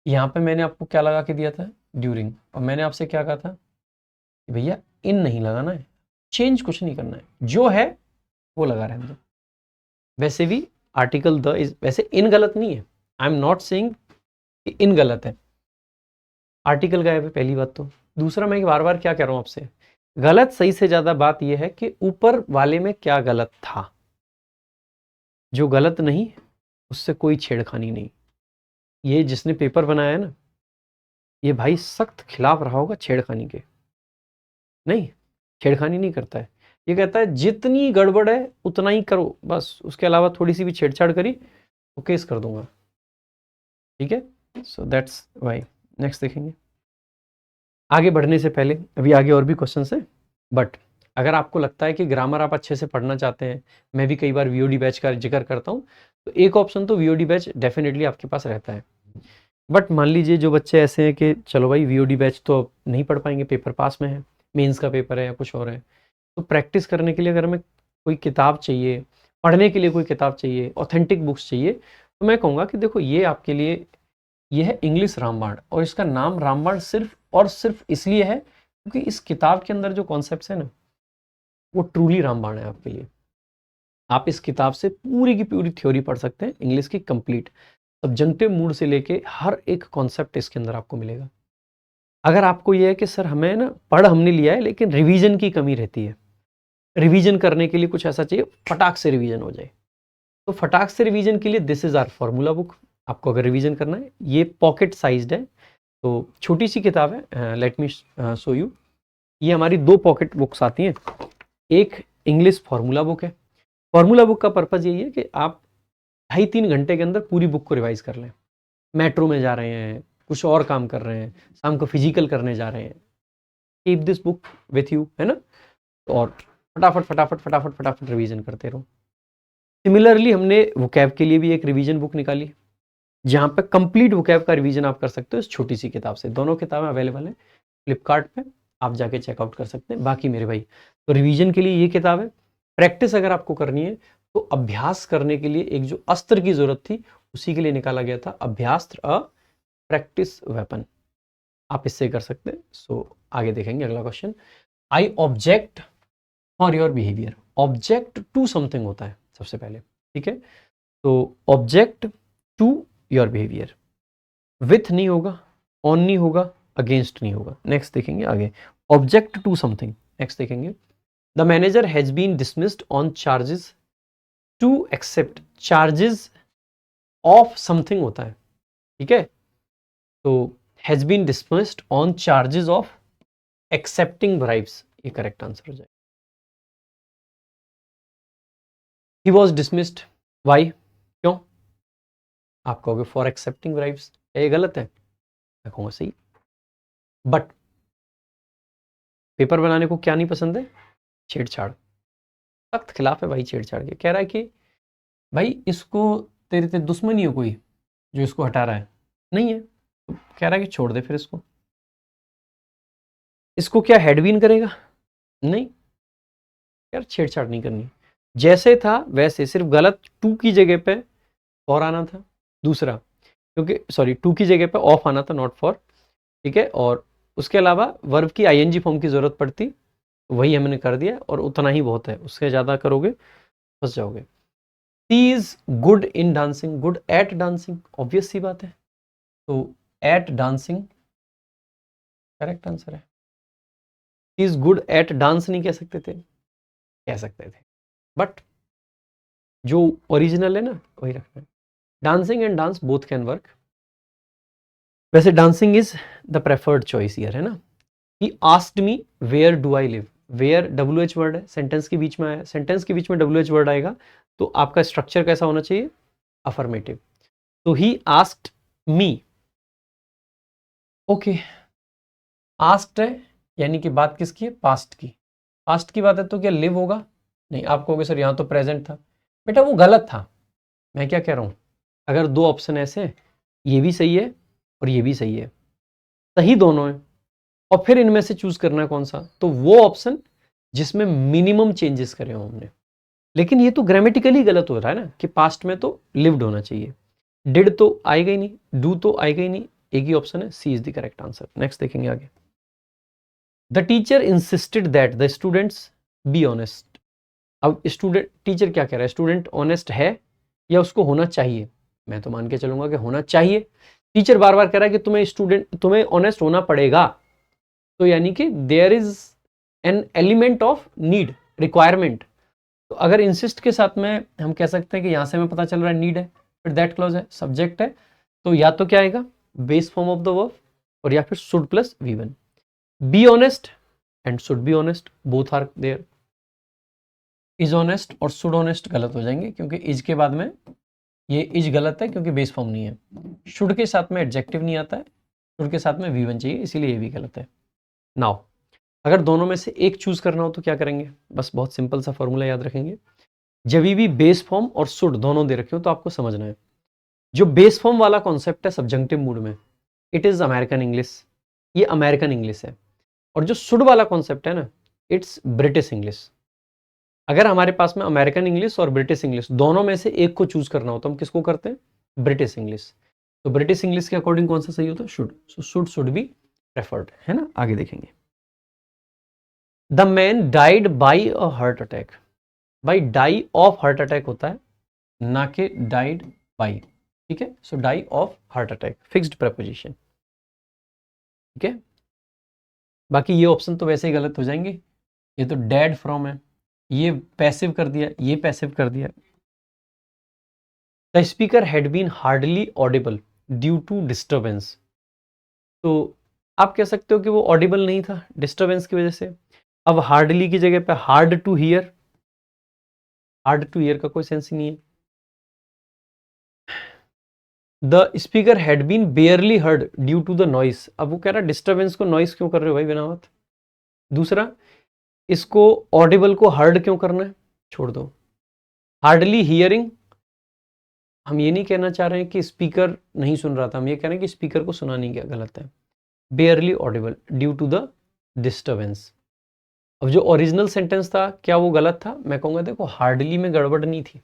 यहाँ पे मैंने आपको क्या लगा के दिया था, ड्यूरिंग, और मैंने आपसे क्या कहा था कि भैया इन नहीं लगाना है, चेंज कुछ नहीं करना है, जो है वो लगा रहने दो। वैसे भी आर्टिकल द इज, वैसे इन गलत नहीं है, आई एम नॉट सेइंग कि इन गलत है, आर्टिकल गायब है पहली बात। तो दूसरा, मैं बार बार क्या कह रहा हूं आपसे, गलत सही से ज्यादा बात यह है कि ऊपर वाले में क्या गलत था। जो गलत नहीं उससे कोई छेड़खानी नहीं। ये जिसने पेपर बनाया है ना, ये भाई सख्त खिलाफ रहा होगा छेड़खानी के। नहीं, छेड़खानी नहीं करता है। ये कहता है जितनी गड़बड़ है उतना ही करो, बस उसके अलावा थोड़ी सी भी छेड़छाड़ करी तो केस कर दूंगा। ठीक है, सो दैट्स वाई। नेक्स्ट देखेंगे। आगे बढ़ने से पहले, अभी आगे और भी क्वेश्चन है, बट अगर आपको लगता है कि ग्रामर आप अच्छे से पढ़ना चाहते हैं, मैं भी कई बार वीओडी बैच का जिक्र करता हूँ, तो एक ऑप्शन तो वीओडी बैच डेफिनेटली आपके पास रहता है। बट मान लीजिए जो बच्चे ऐसे हैं कि चलो भाई वीओडी बैच तो अब नहीं पढ़ पाएंगे, पेपर पास में है, मेंस का पेपर है या कुछ और है, तो प्रैक्टिस करने के लिए अगर हमें कोई किताब चाहिए, पढ़ने के लिए कोई किताब चाहिए, ऑथेंटिक बुक्स चाहिए, तो मैं कहूँगा कि देखो ये आपके लिए, ये है इंग्लिश रामबाण, और इसका नाम रामबाण सिर्फ और सिर्फ इसलिए है क्योंकि इस किताब के अंदर जो कॉन्सेप्ट्स है ना, वो ट्रूली रामबाण है आपके लिए। आप इस किताब से पूरी की पूरी थ्योरी पढ़ सकते हैं, इंग्लिश की कंप्लीट, सब्जेक्टिव मूड से लेके हर एक कॉन्सेप्ट इसके अंदर आपको मिलेगा। अगर आपको ये है कि सर हमें ना पढ़ हमने लिया है लेकिन रिवीजन की कमी रहती है, रिवीजन करने के लिए कुछ ऐसा चाहिए फटाक से रिवीजन हो जाए, तो फटाक से रिवीजन के लिए this is our formula book. आपको अगर रिवीजन करना है, ये पॉकेट साइज्ड है, तो छोटी सी किताब है, लेट मी शो यू। ये हमारी दो पॉकेट बुक्स आती हैं, एक इंग्लिश फॉर्मूला बुक है। फॉर्मूला बुक का पर्पज़ यही है कि आप 2.5-3 घंटे के अंदर पूरी बुक को रिवाइज कर लें। मेट्रो में जा रहे हैं, कुछ और काम कर रहे हैं, शाम को फिजिकल करने जा रहे हैं, keep this book with you, है ना, और फटाफट फटाफट फटाफट फटाफट रिवीजन करते रहो। सिमिलरली हमने वोकैब के लिए भी एक रिवीजन बुक निकाली, जहाँ पे कंप्लीट वोकैब का रिवीजन आप कर सकते हो इस छोटी सी किताब से। दोनों किताबें अवेलेबल हैं फ्लिपकार्ट पे, आप जाके चेकआउट कर सकते हैं। बाकी मेरे भाई, तो रिवीजन के लिए ये किताब है। प्रैक्टिस अगर आपको करनी है तो अभ्यास करने के लिए एक जो अस्त्र की जरूरत थी, उसी के लिए निकाला गया था अभ्यास्त्र, अ प्रैक्टिस वेपन। आप इससे कर सकते हैं। सो आगे देखेंगे अगला question. I object for your behaviour. Object to something होता है सबसे पहले, ठीक है, तो object to your behaviour, with नहीं होगा, ऑन नहीं होगा, अगेंस्ट नहीं होगा। नेक्स्ट देखेंगे आगे, ऑब्जेक्ट टू समथिंग। नेक्स्ट देखेंगे, the manager has been dismissed on charges to accept. Charges of something होता है, ठीक है, तो has been dismissed on charges of accepting bribes, ये करेक्ट आंसर हो जाएगा। ही वॉज डिसमिस्ड, वाई, क्यों? आप कहोगे फॉर एक्सेप्टिंग ब्राइब्स, ये गलत है, मैं कहूँगा सही। बट पेपर बनाने को क्या नहीं पसंद है? छेड़छाड़। सख्त खिलाफ है भाई छेड़छाड़ के। कह रहा है कि भाई इसको तेरे दुश्मन ही हो कोई जो इसको हटा रहा है? नहीं है। तो कह रहा है कि छोड़ दे फिर इसको। इसको क्या हेडविन करेगा? नहीं यार, छेड़छाड़ नहीं करनी। जैसे था वैसे, सिर्फ गलत टू की जगह पे फॉर आना था दूसरा, क्योंकि सॉरी टू की जगह पे ऑफ आना था, नॉट फॉर। ठीक है, और उसके अलावा वर्ब की आईएनजी फॉर्म की जरूरत पड़ती, वही हमने कर दिया और उतना ही बहुत है, उससे ज्यादा करोगे फंस जाओगे। She is good in dancing, good at dancing, obvious सी बात है। तो एट डांसिंग करेक्ट आंसर है। इज गुड एट डांस नहीं कह सकते थे? कह सकते थे, बट जो ओरिजिनल है ना वही रखना है। Dancing and dance both can work. वैसे dancing is the preferred choice here, है ना। He asked me where do I live. Where WH word है, सेंटेंस के बीच में आया, सेंटेंस के बीच में WH वर्ड आएगा तो आपका स्ट्रक्चर कैसा होना चाहिए? अफर्मेटिव। तो ही आस्क्ड मी। ओके, आस्क्ड है यानी कि बात किसकी है? पास्ट की। पास्ट की बात है तो क्या लिव होगा? नहीं। आप कहोगे सर यहाँ तो प्रेजेंट था। बेटा वो गलत था। मैं क्या कह रहा हूँ, अगर दो ऑप्शन ऐसे हैं, ये भी सही है और ये भी सही है, सही दोनों है, और फिर इनमें से चूज करना है कौन सा, तो वो ऑप्शन जिसमें मिनिमम चेंजेस करे हो हमने। लेकिन ये तो ग्रामेटिकली गलत हो रहा है ना कि पास्ट में तो लिव्ड होना चाहिए, डिड तो आएगा ही नहीं, डू तो आएगा ही नहीं। एक ही ऑप्शन है, she is the correct answer. Next देखेंगे आगे। The teacher insisted that the students be honest. अब स्टूडेंट, टीचर क्या कह रहा है? स्टूडेंट ऑनेस्ट है या उसको होना चाहिए? मैं तो मान के चलूंगा कि होना चाहिए। टीचर बार बार कह रहा है कि तुम्हें ऑनेस्ट होना पड़ेगा, तो यानी कि there is an element of need, requirement. तो अगर इंसिस्ट के साथ में हम कह सकते हैं कि यहां से हमें पता चल रहा है नीड है, फिर दैट क्लॉज है, सब्जेक्ट है, तो या तो क्या आएगा? Base form of the verb, और या फिर should plus V1। Be honest and should be honest, both are there. Is honest और शुड ऑनेस्ट गलत हो जाएंगे, क्योंकि इज के बाद में ये इज गलत है क्योंकि बेस फॉर्म नहीं है। शुड के साथ में एडजेक्टिव नहीं आता है, शुड के साथ में V1 चाहिए, इसीलिए ये भी गलत है। नाउ अगर दोनों में से एक चूज करना हो तो क्या करेंगे? बस बहुत सिंपल सा फॉर्मूला याद रखेंगे। जब भी बेस फॉर्म और शुड दोनों दे रखे हो तो आपको समझना है, जो बेस फॉर्म वाला कॉन्सेप्ट है सब्जंक्टिव मूड में, इट इज अमेरिकन इंग्लिश, ये अमेरिकन इंग्लिश है। और जो शुड वाला कॉन्सेप्ट है ना, इट्स ब्रिटिश इंग्लिश। अगर हमारे पास में अमेरिकन इंग्लिश और ब्रिटिश इंग्लिश दोनों में से एक को चूज करना हो तो हम किसको करते हैं? British English. तो ब्रिटिश इंग्लिश के अकॉर्डिंग कौन सा सही होता है? Should. So should be preferred, है ना। आगे देखेंगे। The man died by a heart attack. भाई डाई ऑफ हार्ट अटैक होता है, ना कि डाइड बाई। ठीक है, so die of heart attack, fixed preposition. ठीक है, बाकी ये ऑप्शन तो वैसे ही गलत हो जाएंगे। ये तो डेड फ्रॉम है, ये पैसिव कर दिया, ये पैसिव कर दिया। The speaker had been hardly audible due to disturbance. तो आप कह सकते हो कि वो ऑडिबल नहीं था डिस्टर्बेंस की वजह से। अब हार्डली की जगह पे hard to hear, hard to hear का कोई सेंस ही नहीं है। The speaker had been barely heard due to the noise. अब वो कह रहा है डिस्टर्बेंस को नॉइस क्यों कर रहे हो भाई बिना बात। दूसरा, इसको ऑडिबल को हर्ड क्यों करना है? छोड़ दो। हार्डली हियरिंग, हम ये नहीं कहना चाह रहे हैं कि स्पीकर नहीं सुन रहा था, हम ये कह रहे हैं कि स्पीकर को सुना नहीं गया, गलत है। Barely audible due to the disturbance. अब जो ओरिजिनल सेंटेंस था क्या वो गलत था? मैं कहूंगा देखो हार्डली में गड़बड़ नहीं थी।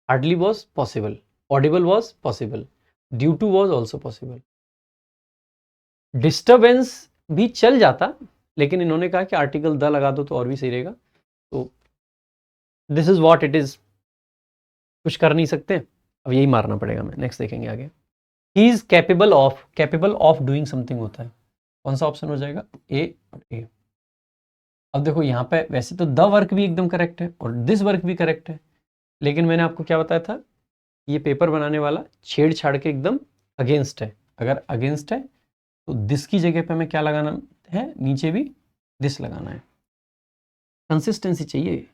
Hardly was possible, audible was possible, due to was also possible. Disturbance भी चल जाता, लेकिन इन्होंने कहा कि आर्टिकल द लगा दो तो और भी सही रहेगा। तो this is what it is, कुछ कर नहीं सकते, अब यही मारना पड़ेगा हमें। नेक्स्ट देखेंगे आगे। He is capable of doing something होता है, कौन सा ऑप्शन हो जाएगा? ए और ए। अब देखो यहाँ पे वैसे तो द वर्क भी एकदम करेक्ट है और दिस वर्क भी करेक्ट है, लेकिन मैंने आपको क्या बताया था, ये पेपर बनाने वाला छेड़छाड़ के एकदम अगेंस्ट है। अगर अगेंस्ट है तो दिस की जगह पे हमें क्या लगाना है? नीचे भी दिस लगाना है, कंसिस्टेंसी चाहिए।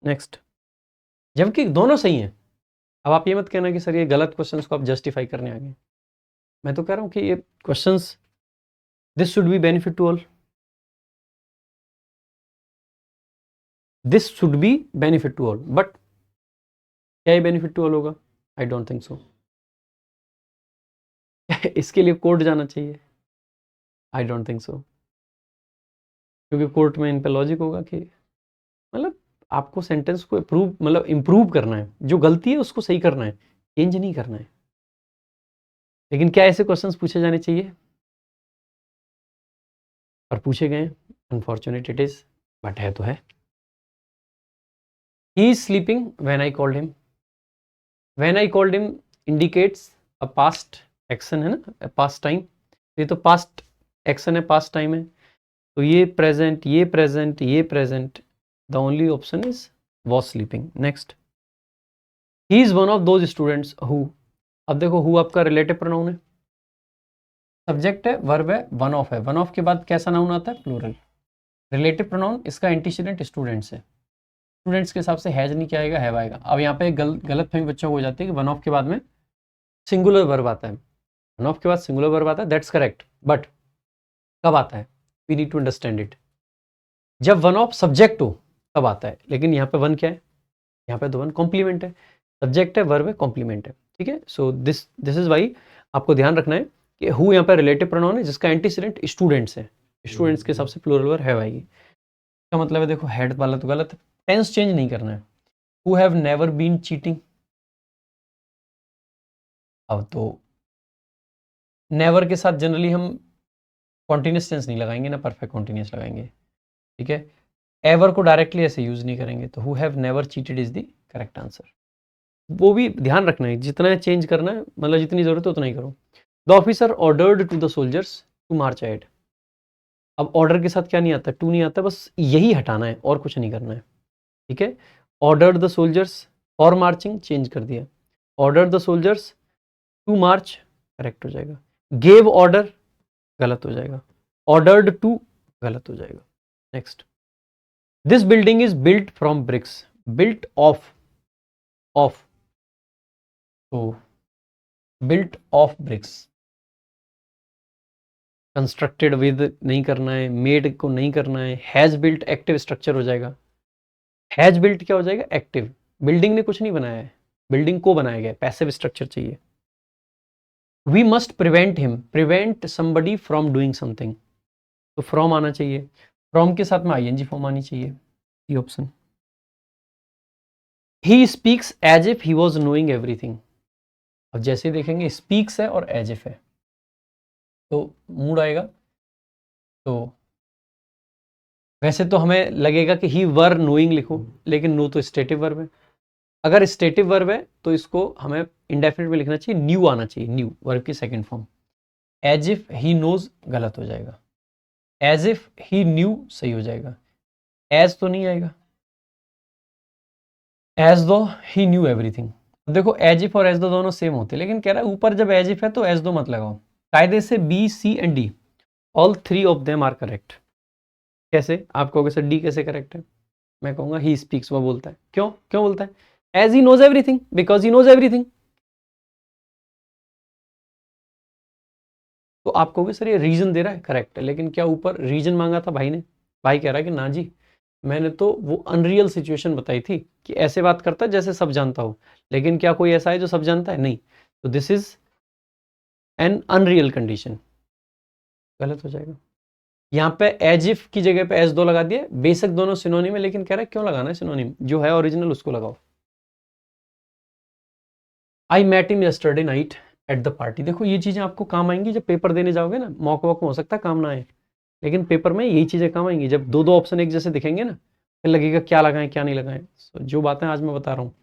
नेक्स्ट, जबकि दोनों सही हैं। अब आप ये मत कहना कि सर ये गलत क्वेश्चंस को आप जस्टिफाई करने आ गए। मैं तो कह रहा हूँ कि ये questions this should be benefit to all, this should be benefit to all, but क्या ये बेनिफिट टू ऑल होगा? I don't think so. इसके लिए कोर्ट जाना चाहिए? आई डोंट थिंक सो, क्योंकि कोर्ट में इन पे लॉजिक होगा कि मतलब आपको सेंटेंस को अप्रूव मतलब इम्प्रूव करना है, जो गलती है उसको सही करना है, चेंज नहीं करना है। लेकिन क्या ऐसे क्वेश्चंस पूछे जाने चाहिए? और पूछे गए, अनफॉर्चुनेट इट इज, बट है तो है। He is sleeping when I called him, when I called him indicates a past action है ना, पास्ट टाइम, ये तो पास्ट एक्शन है, पास्ट टाइम है, तो ये प्रेजेंट, ये प्रेजेंट, ये present, the only option is was sleeping. Next, he is one of those students who, अब देखो हु आपका रिलेटिव प्रोनाउन है, सब्जेक्ट है, वर्ब है, वन ऑफ है, वन ऑफ के बाद कैसा नाउन आता है? प्लूरल। रिलेटिव प्रोनाउन, इसका एंटीसीडेंट स्टूडेंट्स है, स्टूडेंट्स के हिसाब से हैज नहीं क्या आएगा, हैव आएगा। अब यहाँ पे गलत फहमी बच्चों को हो जाती है कि वन ऑफ के बाद में सिंगुलर वर्ब आता है, वन ऑफ के बाद सिंगुलर वर्ब आता है, दैट्स करेक्ट, बट कब आता है? We need to understand it. जब वन ऑफ सब्जेक्ट हो तब आता है, लेकिन यहाँ पे वन क्या है? यहाँ पे तो वन कॉम्प्लीमेंट है, सब्जेक्ट है, वर्ब है, कॉम्प्लीमेंट है, ठीक है। सो दिस इज वाई आपको ध्यान रखना है कि हु यहाँ पे रिलेटिव प्रोनाउन है जिसका एंटीसीडेंट स्टूडेंट्स है, स्टूडेंट्स के हिसाब से प्लूरल वर्ब हैव आएगी। इसका मतलब है देखो हेड वाला तो गलत है, टेंस चेंज नहीं करना है। Who have never been cheating, अब तो नेवर के साथ जनरली हम कॉन्टिन्यूस टेंस नहीं लगाएंगे ना, परफेक्ट कॉन्टिन्यूस लगाएंगे, ठीक है। एवर को डायरेक्टली ऐसे यूज नहीं करेंगे, तो who have never cheated is the correct answer. वो भी ध्यान रखना है, जितना चेंज करना है मतलब जितनी जरूरत है उतना ही करो। The officer ordered to the soldiers to march ahead, अब ऑर्डर के साथ क्या नहीं आता? टू नहीं आता, बस यही हटाना है और कुछ नहीं करना है, ठीक है। Ordered the soldiers for marching change कर दिया, ordered the soldiers to march correct हो जाएगा, गेव ऑर्डर गलत हो जाएगा, ऑर्डर्ड टू गलत हो जाएगा। Next, this building is built from bricks, built of, of, तो built of bricks, constructed with नहीं करना है, मेड को नहीं करना है, हैज बिल्ट एक्टिव स्ट्रक्चर हो जाएगा, हैज बिल्ट क्या हो जाएगा? एक्टिव। बिल्डिंग ने कुछ नहीं बनाया है, बिल्डिंग को बनाया गया, पैसिव स्ट्रक्चर चाहिए। We must prevent him, prevent somebody from doing something, तो फ्रॉम आना चाहिए, फ्रॉम के साथ में आईएनजी फॉर्म आनी चाहिए, ये option. He speaks as if he was knowing everything, अब जैसे देखेंगे स्पीक्स है और एज इफ है तो मूड आएगा, तो वैसे तो हमें लगेगा कि ही वर नोइंग लिखो, लेकिन नो तो स्टेटिव वर्ब है, अगर स्टेटिव वर्ब है तो इसको हमें इंडेफिनिट में लिखना चाहिए, न्यू आना चाहिए, न्यू वर्ब की second form. As if he knows गलत हो जाएगा, एज इफ ही न्यू सही हो जाएगा, एज तो नहीं आएगा, एज दो ही न्यू एवरीथिंग। देखो एज इफ और एज दो दोनों सेम होते हैं, लेकिन कह रहा है ऊपर जब एज इफ है तो एज दो मत लगाओ। कायदे से B, C and D all three of them are correct. कैसे? आप कहोगे सर डी कैसे करेक्ट है? मैं कहूंगा ही स्पीक्स, वो बोलता है। क्यों क्यों बोलता है? As he knows everything, because he knows everything. तो आप कहोगे सर ये रीजन दे रहा है, करेक्ट है, लेकिन क्या ऊपर रीजन मांगा था भाई ने? भाई कह रहा है कि ना जी, मैंने तो वो अनरियल सिचुएशन बताई थी कि ऐसे बात करता है जैसे सब जानता हो, लेकिन क्या कोई ऐसा है जो सब जानता है? नहीं, तो this is an unreal condition, गलत हो जाएगा। यहाँ पे एज इफ की जगह पे एज दो लगा दिया, बेशक दोनों सिनोनिम है, लेकिन कह रहा है क्यों लगाना है सिनोनिम, जो है ओरिजिनल उसको लगाओ। I met him yesterday night at the party, देखो ये चीजें आपको काम आएंगी जब पेपर देने जाओगे ना, मॉक वॉक में हो सकता है काम ना आए, लेकिन पेपर में यही चीजें काम आएंगी, जब दो दो ऑप्शन एक जैसे दिखेंगे ना, फिर लगेगा क्या लगाएं क्या नहीं लगाएं। जो बातें आज मैं बता रहा हूँ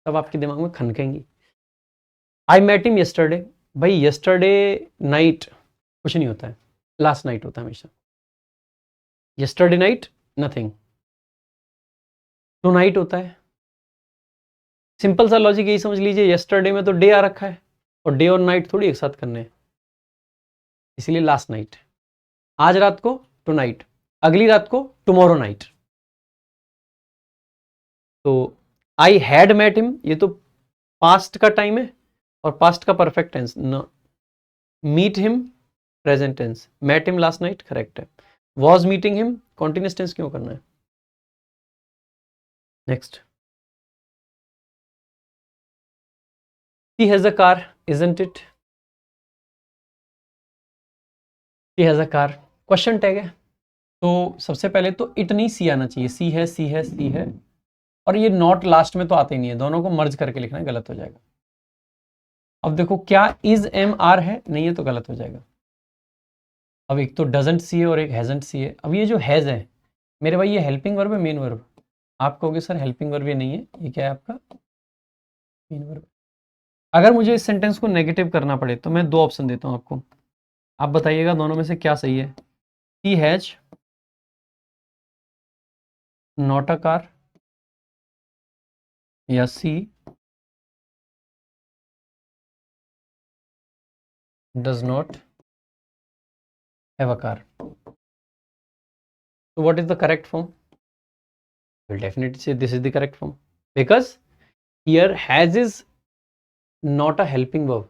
तब आपके दिमाग में खनकेंगी। आई मेट हिम यस्टरडे, भाई यस्टरडे नाइट कुछ नहीं होता है, लास्ट नाइट होता है हमेशा। Yesterday night nothing, tonight होता है। सिंपल सा लॉजिक यही समझ लीजिए, यस्टरडे में तो डे आ रखा है और डे और नाइट थोड़ी एक साथ करने हैं, इसलिए लास्ट नाइट। आज रात को टू नाइट, अगली रात को टुमारो नाइट। तो आई हैड मेट हिम, ये तो पास्ट का टाइम है और पास्ट का perfect tense. Meet him present tense, met him last night, correct है। Was meeting him, continuous tense क्यों करना है? Next, she has a car, isn't it? She has a car question tag है, तो सबसे पहले तो इट नहीं सी आना चाहिए, सी है, सी है, सी है, और ये नॉट लास्ट में तो आते ही नहीं है, दोनों को मर्ज करके लिखना है, गलत हो जाएगा। अब देखो क्या इज एम आर है, नहीं है तो गलत हो जाएगा। अब एक तो डजंट सी है और एक हैजंट सी है। अब ये जो हैज है मेरे भाई, ये हेल्पिंग वर्ब है मेन वर्ब? आप कहोगे सर हेल्पिंग वर्ब ये नहीं है, ये क्या है आपका? Main verb. अगर मुझे इस सेंटेंस को नेगेटिव करना पड़े तो मैं दो ऑप्शन देता हूं आपको, आप बताइएगा दोनों में से क्या सही है। She has not a car, या she does not have a car. So what is the correct form? We'll definitely say this is the correct form because here has is not a helping verb,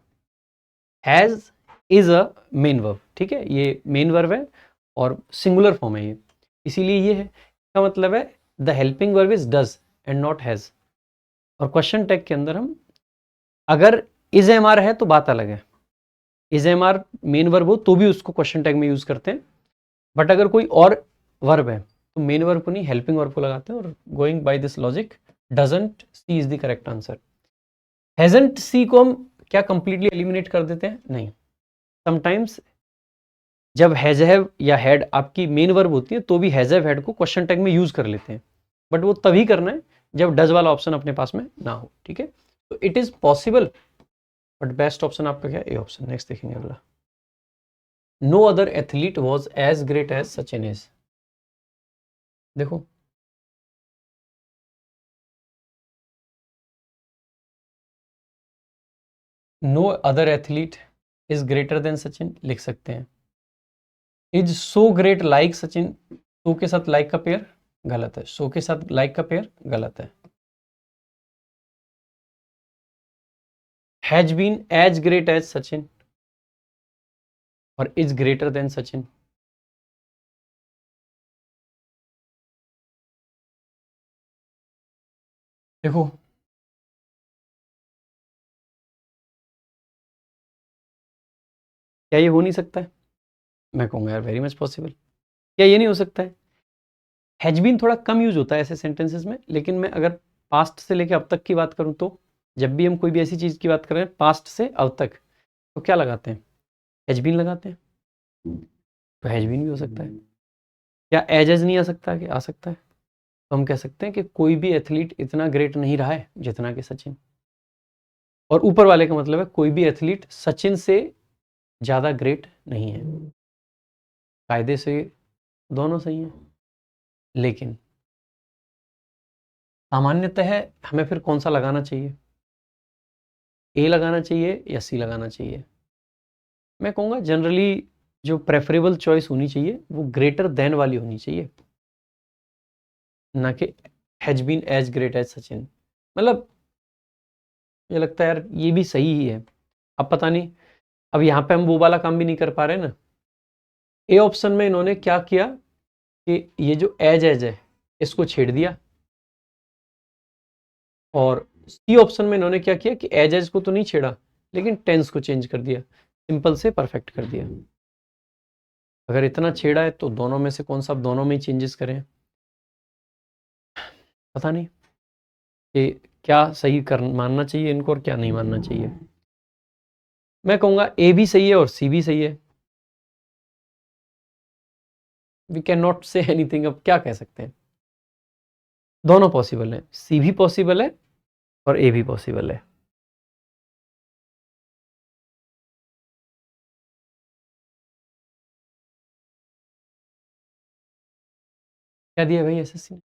has is a main verb। ठीक है, ये main verb है और singular form है ये, इसीलिए ये है। इसका मतलब है the helping verb is does and not has. और क्वेश्चन टैग के अंदर हम अगर इज एम आर है तो बात अलग है, is am are main verb हो तो भी उसको क्वेश्चन टैग में यूज करते हैं, बट अगर कोई और वर्ब है तो मेन वर्ब को नहीं हेल्पिंग वर्ब को लगाते हैं। और going by this logic doesn't she is the correct answer. Hasn't she को हम क्या कंप्लीटली एलिमिनेट कर देते हैं? नहीं, समटाइम्स जब हैज हैव या हैड आपकी मेन वर्ब होती है तो भी हैज हैव हैड को क्वेश्चन टैग में यूज कर लेते हैं, बट वो तभी करना है जब डज वाला ऑप्शन अपने पास में ना हो। ठीक है, तो it is possible, but best option आपका क्या? A option. नेक्स्ट देखेंगे अगला, no other athlete was as great as Sachin is. देखो no other athlete is greater than Sachin लिख सकते हैं। Is so great like Sachin, so के साथ लाइक का पेयर गलत है, सो के साथ लाइक का पेयर गलत है। Has been as great as Sachin और इज ग्रेटर देन सचिन। देखो क्या ये हो नहीं सकता है? मैं कहूंगा यार वेरी मच पॉसिबल। क्या ये नहीं हो सकता है? हैज बीन थोड़ा कम यूज होता है ऐसे सेंटेंसेस में, लेकिन मैं अगर पास्ट से लेके अब तक की बात करूं तो जब भी हम कोई भी ऐसी चीज की बात करें पास्ट से अब तक तो क्या लगाते हैं? हैज बीन लगाते हैं, तो हैज बीन भी हो सकता है। क्या एज नहीं आ सकता? कि आ सकता है। तो हम कह सकते हैं कि कोई भी एथलीट इतना ग्रेट नहीं रहा है जितना कि सचिन, और ऊपर वाले का मतलब है कोई भी एथलीट सचिन से ज्यादा ग्रेट नहीं है। कायदे से दोनों सही हैं, लेकिन सामान्यतः हमें फिर कौन सा लगाना चाहिए? ए लगाना चाहिए या सी लगाना चाहिए? मैं कहूँगा जनरली जो प्रेफरेबल चॉइस होनी चाहिए वो ग्रेटर देन वाली होनी चाहिए, ना कि has been as great as Sachin. मतलब मुझे लगता है यार ये भी सही ही है। अब पता नहीं, अब यहाँ पे हम वो वाला काम भी नहीं कर पा रहे ना। ए ऑप्शन में इन्होंने क्या किया कि ये जो एज एज है इसको छेड़ दिया, और सी ऑप्शन में इन्होंने क्या किया कि एज एज को तो नहीं छेड़ा लेकिन टेंस को चेंज कर दिया, सिंपल से परफेक्ट कर दिया। अगर इतना छेड़ा है तो दोनों में से कौन सा, अब दोनों में ही चेंजेस करें? पता नहीं कि क्या सही कर मानना चाहिए इनको और क्या नहीं मानना चाहिए। मैं कहूँगा ए भी सही है और सी भी सही है। We can not say anything, अब क्या कह सकते हैं? दोनों पॉसिबल है, सी भी पॉसिबल है और ए भी पॉसिबल है। क्या दिया भाई एसएससी ने?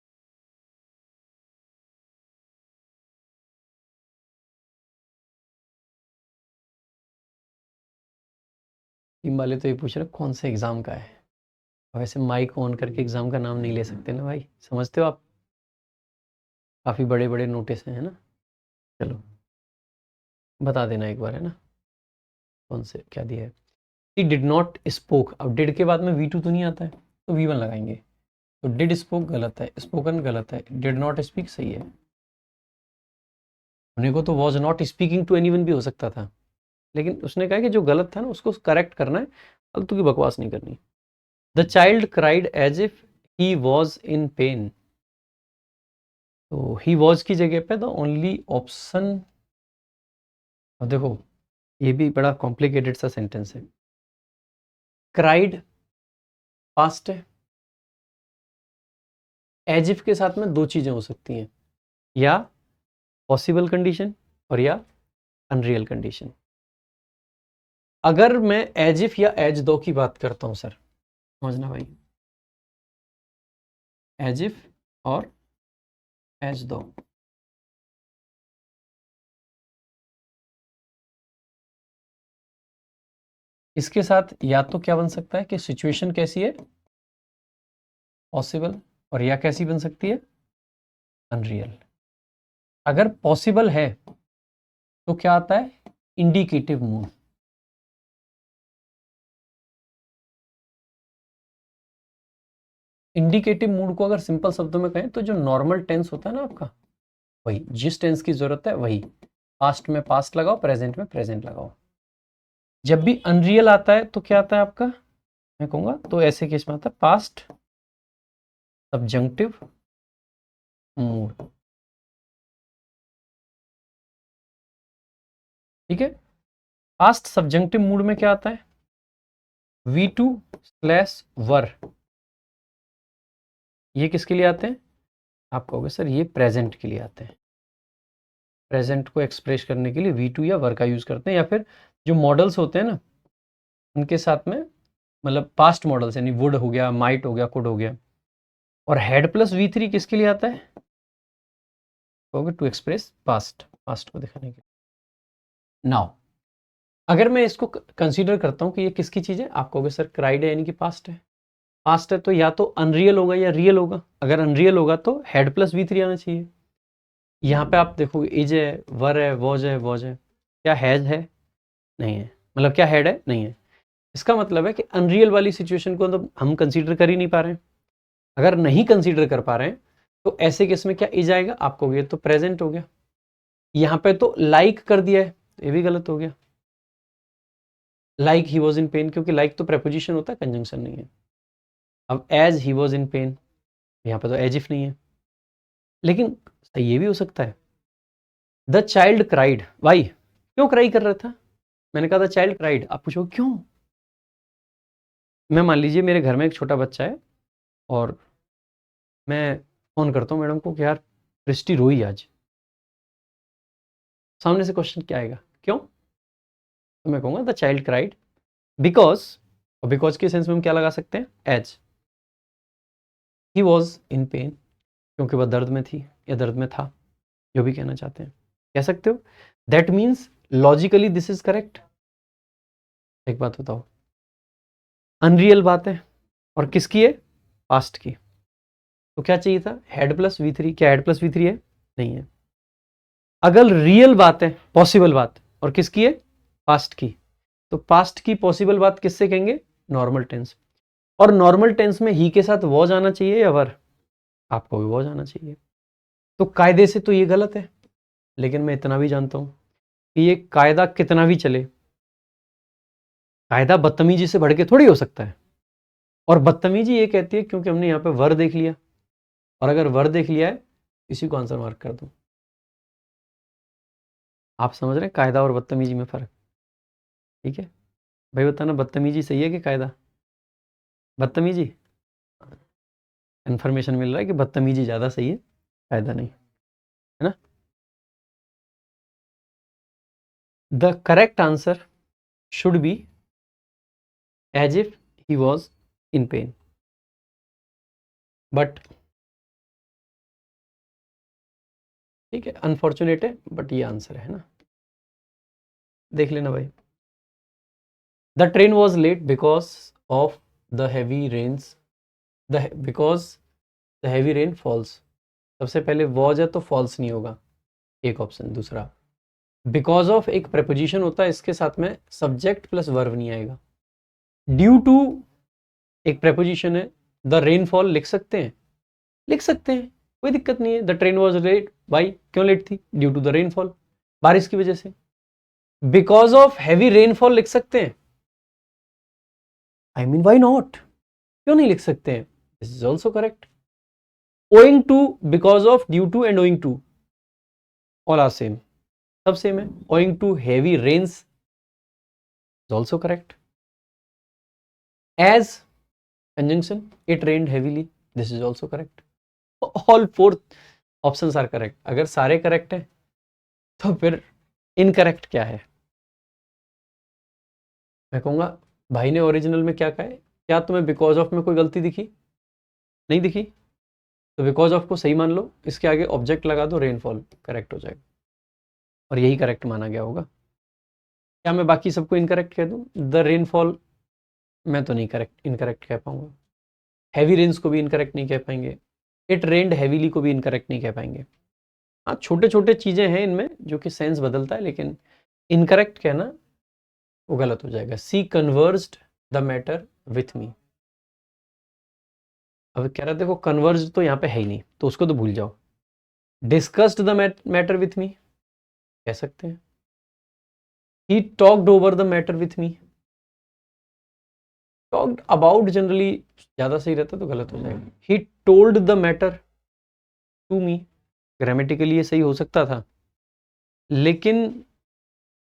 टीम वाले तो ये पूछ रहे कौन से एग्जाम का है। वैसे माइक ऑन करके एग्जाम का नाम नहीं ले सकते ना भाई, समझते हो आप? काफी बड़े बड़े नोटिस हैं, है ना? चलो बता देना एक बार, है ना? कौन से क्या दिया है? शी डिड नॉट स्पोक, अब डिड के बाद में V2 तो नहीं आता है तो V1 लगाएंगे, तो डिड स्पोक गलत है, स्पोकन गलत है, डिड नॉट स्पीक सही है। होने को तो was not speaking to anyone भी हो सकता था, लेकिन उसने कहा कि जो गलत था ना उसको करेक्ट करना है, फालतू की बकवास नहीं करनी। The child cried as if he was in pain, तो ही वॉज की जगह पे द ओनली ऑप्शन, अब देखो ये भी बड़ा कॉम्प्लिकेटेड सा सेंटेंस है। क्राइड पास्ट है, एज इफ के साथ में दो चीजें हो सकती हैं, या पॉसिबल कंडीशन और या अनरियल कंडीशन। अगर मैं एज इफ या एज दो की बात करता हूं सर, समझना भाई, एज इफ और एज दो, इसके साथ या तो क्या बन सकता है कि सिचुएशन कैसी है, पॉसिबल, और या कैसी बन सकती है, अनरियल। अगर पॉसिबल है तो क्या आता है, इंडिकेटिव मूड। इंडिकेटिव मूड को अगर सिंपल शब्दों में कहें तो जो नॉर्मल टेंस होता है ना आपका, वही, जिस टेंस की जरूरत है वही, पास्ट में पास्ट लगाओ, प्रेजेंट में प्रेजेंट लगाओ। जब भी अनरियल आता है तो क्या आता है आपका, मैं कहूंगा तो ऐसे केस में आता है पास्ट सब्जंक्टिव मूड। ठीक है, पास्ट सब्जंक्टिव मूड में क्या आता है, V2/वर, ये किसके लिए आते हैं, आप कहोगे सर ये प्रेजेंट के लिए आते हैं, प्रेजेंट को एक्सप्रेस करने के लिए V2 या वर का यूज करते हैं, या फिर जो मॉडल्स होते हैं ना उनके साथ में, मतलब पास्ट मॉडल्स यानी वुड हो गया, माइट हो गया, कुड हो गया। और हेड प्लस V3 किसके लिए आता है, कहोगे टू एक्सप्रेस पास्ट, पास्ट को दिखाने के लिए। नाउ अगर मैं इसको कंसीडर करता हूं कि ये किसकी चीज है, आप कहोगे सर क्राइड है यानी कि पास्ट है, पास्ट है तो या तो अनरियल होगा या रियल होगा। अगर अनरियल होगा तो हेड प्लस V3 आना चाहिए। यहाँ पे आप देखो इज है, वर है, वॉज है, वॉज है, क्या हैज है, नहीं है, मतलब क्या हेड है, नहीं है। इसका मतलब है कि अनरियल वाली सिचुएशन को तो हम कंसीडर कर ही नहीं पा रहे हैं। अगर नहीं कंसीडर कर पा रहे हैं तो ऐसे केस में क्या इज आएगा, आपको ये तो प्रेजेंट हो गया। यहाँ पे तो लाइक कर दिया है तो ये भी गलत हो गया, like he was in pain, क्योंकि लाइक तो प्रेपोजिशन होता है, कंजंक्शन नहीं है। अब as he was in pain, यहाँ पे तो एज इफ नहीं है, लेकिन ये भी हो सकता है द चाइल्ड क्राइड, वाई, क्यों क्राई कर रहा था, मैंने कहा द चाइल्ड क्राइड, आप पूछो क्यों। मैं मान लीजिए मेरे घर में एक छोटा बच्चा है और मैं फोन करता हूँ मैडम को कि यार क्रिस्टी रोई आज, सामने से क्वेश्चन क्या आएगा, क्यों, तो मैं कहूँगा द चाइल्ड क्राइड बिकॉज, और बिकॉज के सेंस में हम क्या लगा सकते हैं, as, he was in pain, क्योंकि वह दर्द में थी या दर्द में था, जो भी कहना चाहते हैं कह सकते हो। That means logically this is correct. एक बात बताओ, अनरियल बात है और किसकी है, पास्ट की, तो क्या चाहिए था, हेड प्लस V3, क्या हेड प्लस V3 है, नहीं है। अगर रियल बात है, पॉसिबल बात, और किसकी है, पास्ट की, तो पास्ट की पॉसिबल बात किससे कहेंगे, नॉर्मल टेंस, और नॉर्मल टेंस में ही के साथ वॉज आना चाहिए या वर, आपको भी वॉज आना चाहिए। तो कायदे से तो ये गलत है, लेकिन मैं इतना भी जानता हूं कि ये कायदा कितना भी चले, कायदा बदतमीजी से बढ़ के थोड़ी हो सकता है। और बदतमीजी ये कहती है क्योंकि हमने यहाँ पे वर देख लिया, और अगर वर देख लिया है इसी को आंसर मार्क कर दो। आप समझ रहे हैं कायदा और बदतमीजी में फर्क, ठीक है भाई, बताना बदतमीजी सही है कि कायदा, बदतमीजी, इन्फॉर्मेशन मिल रहा है कि बदतमीजी ज्यादा सही है, कायदा नहीं, है ना। The correct answer should be as if he was in pain, but ठीक है अनफॉर्चुनेट है, बट ये आंसर है ना, देख लेना भाई। The train was late because of the heavy rains, the because the heavy rain falls, सबसे पहले वॉज है तो फॉल्स नहीं होगा, एक ऑप्शन। दूसरा बिकॉज ऑफ एक प्रेपोजिशन होता है, इसके साथ में सब्जेक्ट प्लस वर्ब नहीं आएगा, ड्यू टू एक प्रेपोजिशन है, द रेनफॉल लिख सकते हैं, लिख सकते हैं, कोई दिक्कत नहीं है। द ट्रेन वॉज लेट, भाई क्यों लेट थी? ड्यू टू द रेनफॉल, बारिश की वजह से। बिकॉज ऑफ हैवी रेनफॉल लिख सकते हैं, आई मीन व्हाई नॉट, क्यों नहीं लिख सकते हैं? This is also correct. Owing to, because of, due to and owing to all are same, सब सेम है। Owing to heavy rains is also correct. As conjunction, it rained heavily, this is also correct. All four options are correct. अगर सारे correct हैं तो फिर incorrect क्या है? मैं कहूंगा भाई ने ओरिजिनल में क्या कहा है? क्या तुम्हें बिकॉज ऑफ में कोई गलती दिखी? नहीं दिखी तो बिकॉज ऑफ को सही मान लो, इसके आगे ऑब्जेक्ट लगा दो, रेनफॉल करेक्ट हो जाएगा और यही करेक्ट माना गया होगा। क्या मैं बाकी सबको इनकरेक्ट कह दूं? द रेनफॉल मैं तो नहीं करेक्ट इनकरेक्ट कह पाऊंगा, हैवी रेन्स को भी इनकरेक्ट नहीं कह पाएंगे, इट रेन्ड हैवीली को भी इनकरेक्ट नहीं कह पाएंगे। हाँ, छोटे छोटे चीजें हैं इनमें जो कि सेंस बदलता है, लेकिन इनकरेक्ट कहना वो गलत हो जाएगा। सी कन्वर्ज्ड द मैटर विथ मी, अब कह रहा देखो कन्वर्ज तो यहाँ पे है ही नहीं, तो उसको तो भूल जाओ। Discussed the matter with me कह सकते हैं। He talked over the matter with me, talked about generally ज्यादा सही रहता तो गलत हो जाएगा। He told the matter to me, grammatically ये सही हो सकता था, लेकिन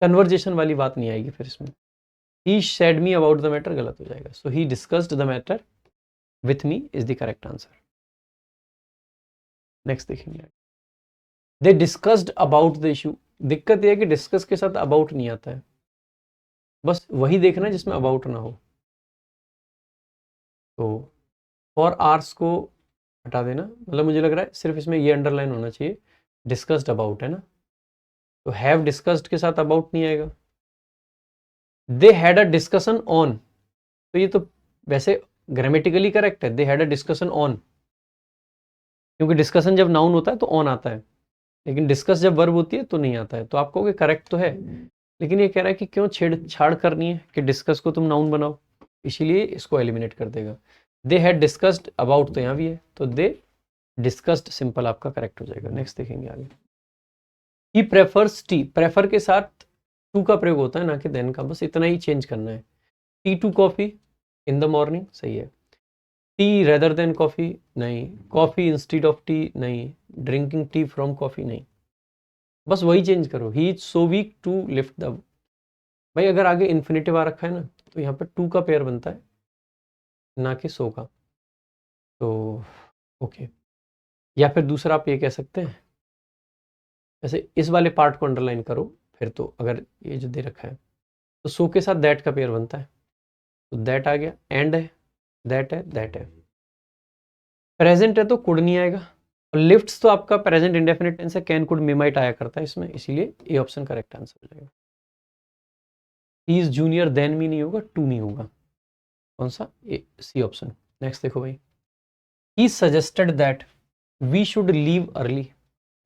कन्वर्जेशन वाली बात नहीं आएगी फिर इसमें। He said me about the matter गलत हो जाएगा। So he discussed the matter with me is the correct answer. Next देखेंगे, they discussed about the issue. दिक्कत यह है कि डिस्कस के साथ अबाउट नहीं आता है, बस वही देखना है जिसमें अबाउट ना हो। तो फॉर आर्स को हटा देना, मतलब मुझे लग रहा है सिर्फ इसमें ये अंडरलाइन होना चाहिए, डिस्कस्ड अबाउट है ना, तो हैव डिस्कस्ड के साथ अबाउट नहीं आएगा। They had a discussion on, तो ये तो वैसे ग्रामेटिकली करेक्ट है, they had a discussion on, क्योंकि डिस्कशन जब नाउन होता है तो ऑन आता है, लेकिन डिस्कस जब वर्ब होती है तो नहीं आता है। तो आप कहोगे करेक्ट तो है, लेकिन ये कह रहा है कि क्यों छेड़छाड़ करनी है कि डिस्कस को तुम नाउन बनाओ, इसीलिए इसको एलिमिनेट कर देगा। दे हैड डिस्कस्ड अबाउट तो यहाँ भी है, तो दे डिस्कस्ड सिंपल आपका करेक्ट हो जाएगा। नेक्स्ट देखेंगे आगे। ही प्रेफर्स टी, प्रेफर के साथ टू का प्रयोग होता है ना कि देन का, बस इतना ही चेंज करना है। Tea to coffee in the morning सही है। टी रेदर देन कॉफी नहीं, कॉफी इंस्टीड ऑफ टी नहीं, ड्रिंकिंग टी फ्रॉम कॉफी नहीं, बस वही चेंज करो। He is so weak to lift the, भाई अगर आगे इन्फिनेटिव आ रखा है ना तो यहाँ पे टू का पेयर बनता है ना कि सो का, तो ओके। या फिर दूसरा आप ये कह सकते हैं, जैसे इस वाले पार्ट को अंडरलाइन करो फिर, तो अगर ये जो दे रखा है तो सो के साथ दैट का पेयर बनता है, तो दैट आ गया, एंड है, दैट है, दैट है। प्रेजेंट है तो कुड नहीं आएगा, और लिफ्ट्स तो आपका प्रेजेंट इंडेफिनिट टेंस है, कैन कुड मे माइट आया करता है इसमें, इसीलिए ए ऑप्शन करेक्ट आंसर हो जाएगा। He is junior than me नहीं होगा, टू नहीं होगा, कौन सा? ए, सी ऑप्शन। नेक्स्ट देखो भाई, he suggested that we should leave early,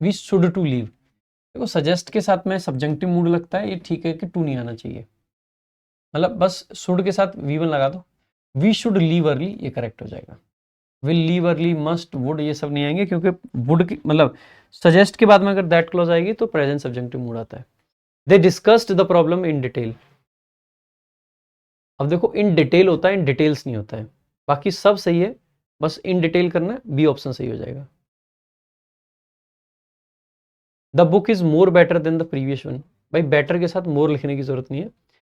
we should to leave, देखो सजेस्ट के साथ में सब्जेक्टिव मूड लगता है, ये ठीक है कि टू नहीं आना चाहिए, मतलब बस शुड के साथ वी वन लगा दो, वी शुड लीव अर्ली ये करेक्ट हो जाएगा। Will leave early, must, would ये सब नहीं आएंगे, क्योंकि वुड की मतलब सजेस्ट के बाद में अगर दैट क्लॉज आएगी तो प्रेजेंट सब्जेक्टिव मूड आता है। They discussed the problem in detail, अब देखो इन डिटेल होता है, इन डिटेल्स नहीं होता है, बाकी सब सही है, बस इन डिटेल करना है, बी ऑप्शन सही हो जाएगा। The book is more better than the previous one, भाई बेटर के साथ मोर लिखने की जरूरत नहीं है,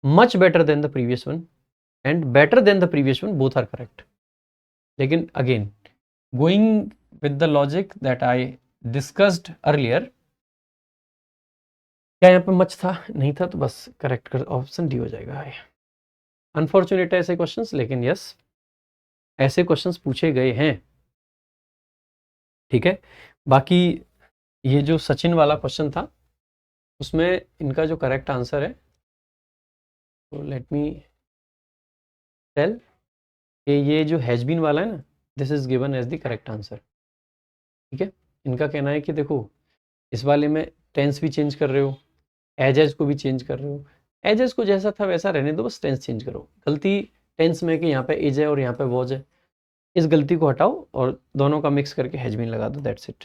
much better than the previous one and better than the previous one both are correct. लेकिन again going with the logic that I discussed earlier, क्या यहाँ पे मच था? नहीं था, तो बस करेक्ट कर ऑप्शन डी हो जाएगा। अनफॉर्चुनेट है ऐसे क्वेश्चंस, लेकिन यस ऐसे क्वेश्चंस पूछे गए हैं, ठीक है। बाकी ये जो सचिन वाला क्वेश्चन था उसमें इनका जो करेक्ट आंसर है, तो लेट मी टेल कि ये जो हैज बीन वाला है ना, this is given as the correct answer, ठीक है। इनका कहना है कि देखो इस वाले में टेंस भी चेंज कर रहे हो, एज को भी चेंज कर रहे हो, एज को जैसा था वैसा रहने दो, बस टेंस चेंज करो, गलती टेंस में कि यहाँ पे इज है और यहाँ पे वॉज है, इस गलती को हटाओ और दोनों का मिक्स करके हैज बीन लगा दो, दैट्स इट।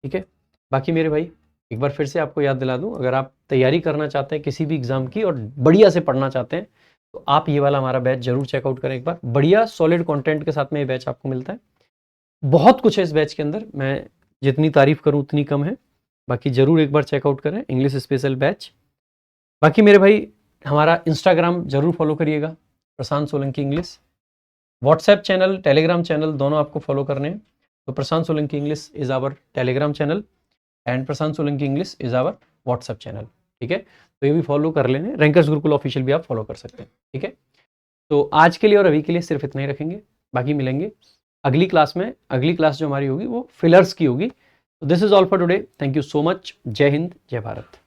ठीक है। बाकी मेरे भाई एक बार फिर से आपको याद दिला दूं, अगर आप तैयारी करना चाहते हैं किसी भी एग्जाम की और बढ़िया से पढ़ना चाहते हैं तो आप ये वाला हमारा बैच जरूर चेकआउट करें एक बार। बढ़िया सॉलिड कंटेंट के साथ में ये बैच आपको मिलता है। बहुत कुछ है इस बैच के अंदर, मैं जितनी तारीफ करूं उतनी कम है। बाकी जरूर एक बार चेकआउट करें इंग्लिश स्पेशल बैच। बाकी मेरे भाई हमारा इंस्टाग्राम जरूर फॉलो करिएगा, Prashant Solanki English. WhatsApp channel, Telegram channel दोनों आपको फॉलो करने हैं। तो Prashant Solanki English is our Telegram channel and Prashant Solanki English is our WhatsApp channel. ठीक है, तो ये भी फॉलो कर लेने। रैंकर्स गुरुकुल ऑफिशियल भी आप फॉलो कर सकते हैं। ठीक है, तो आज के लिए और अभी के लिए सिर्फ इतना ही रखेंगे। बाकी मिलेंगे अगली क्लास में। अगली क्लास जो हमारी होगी वो फिलर्स की होगी। तो this is all for today. Thank you so much. जय हिंद, जय भारत।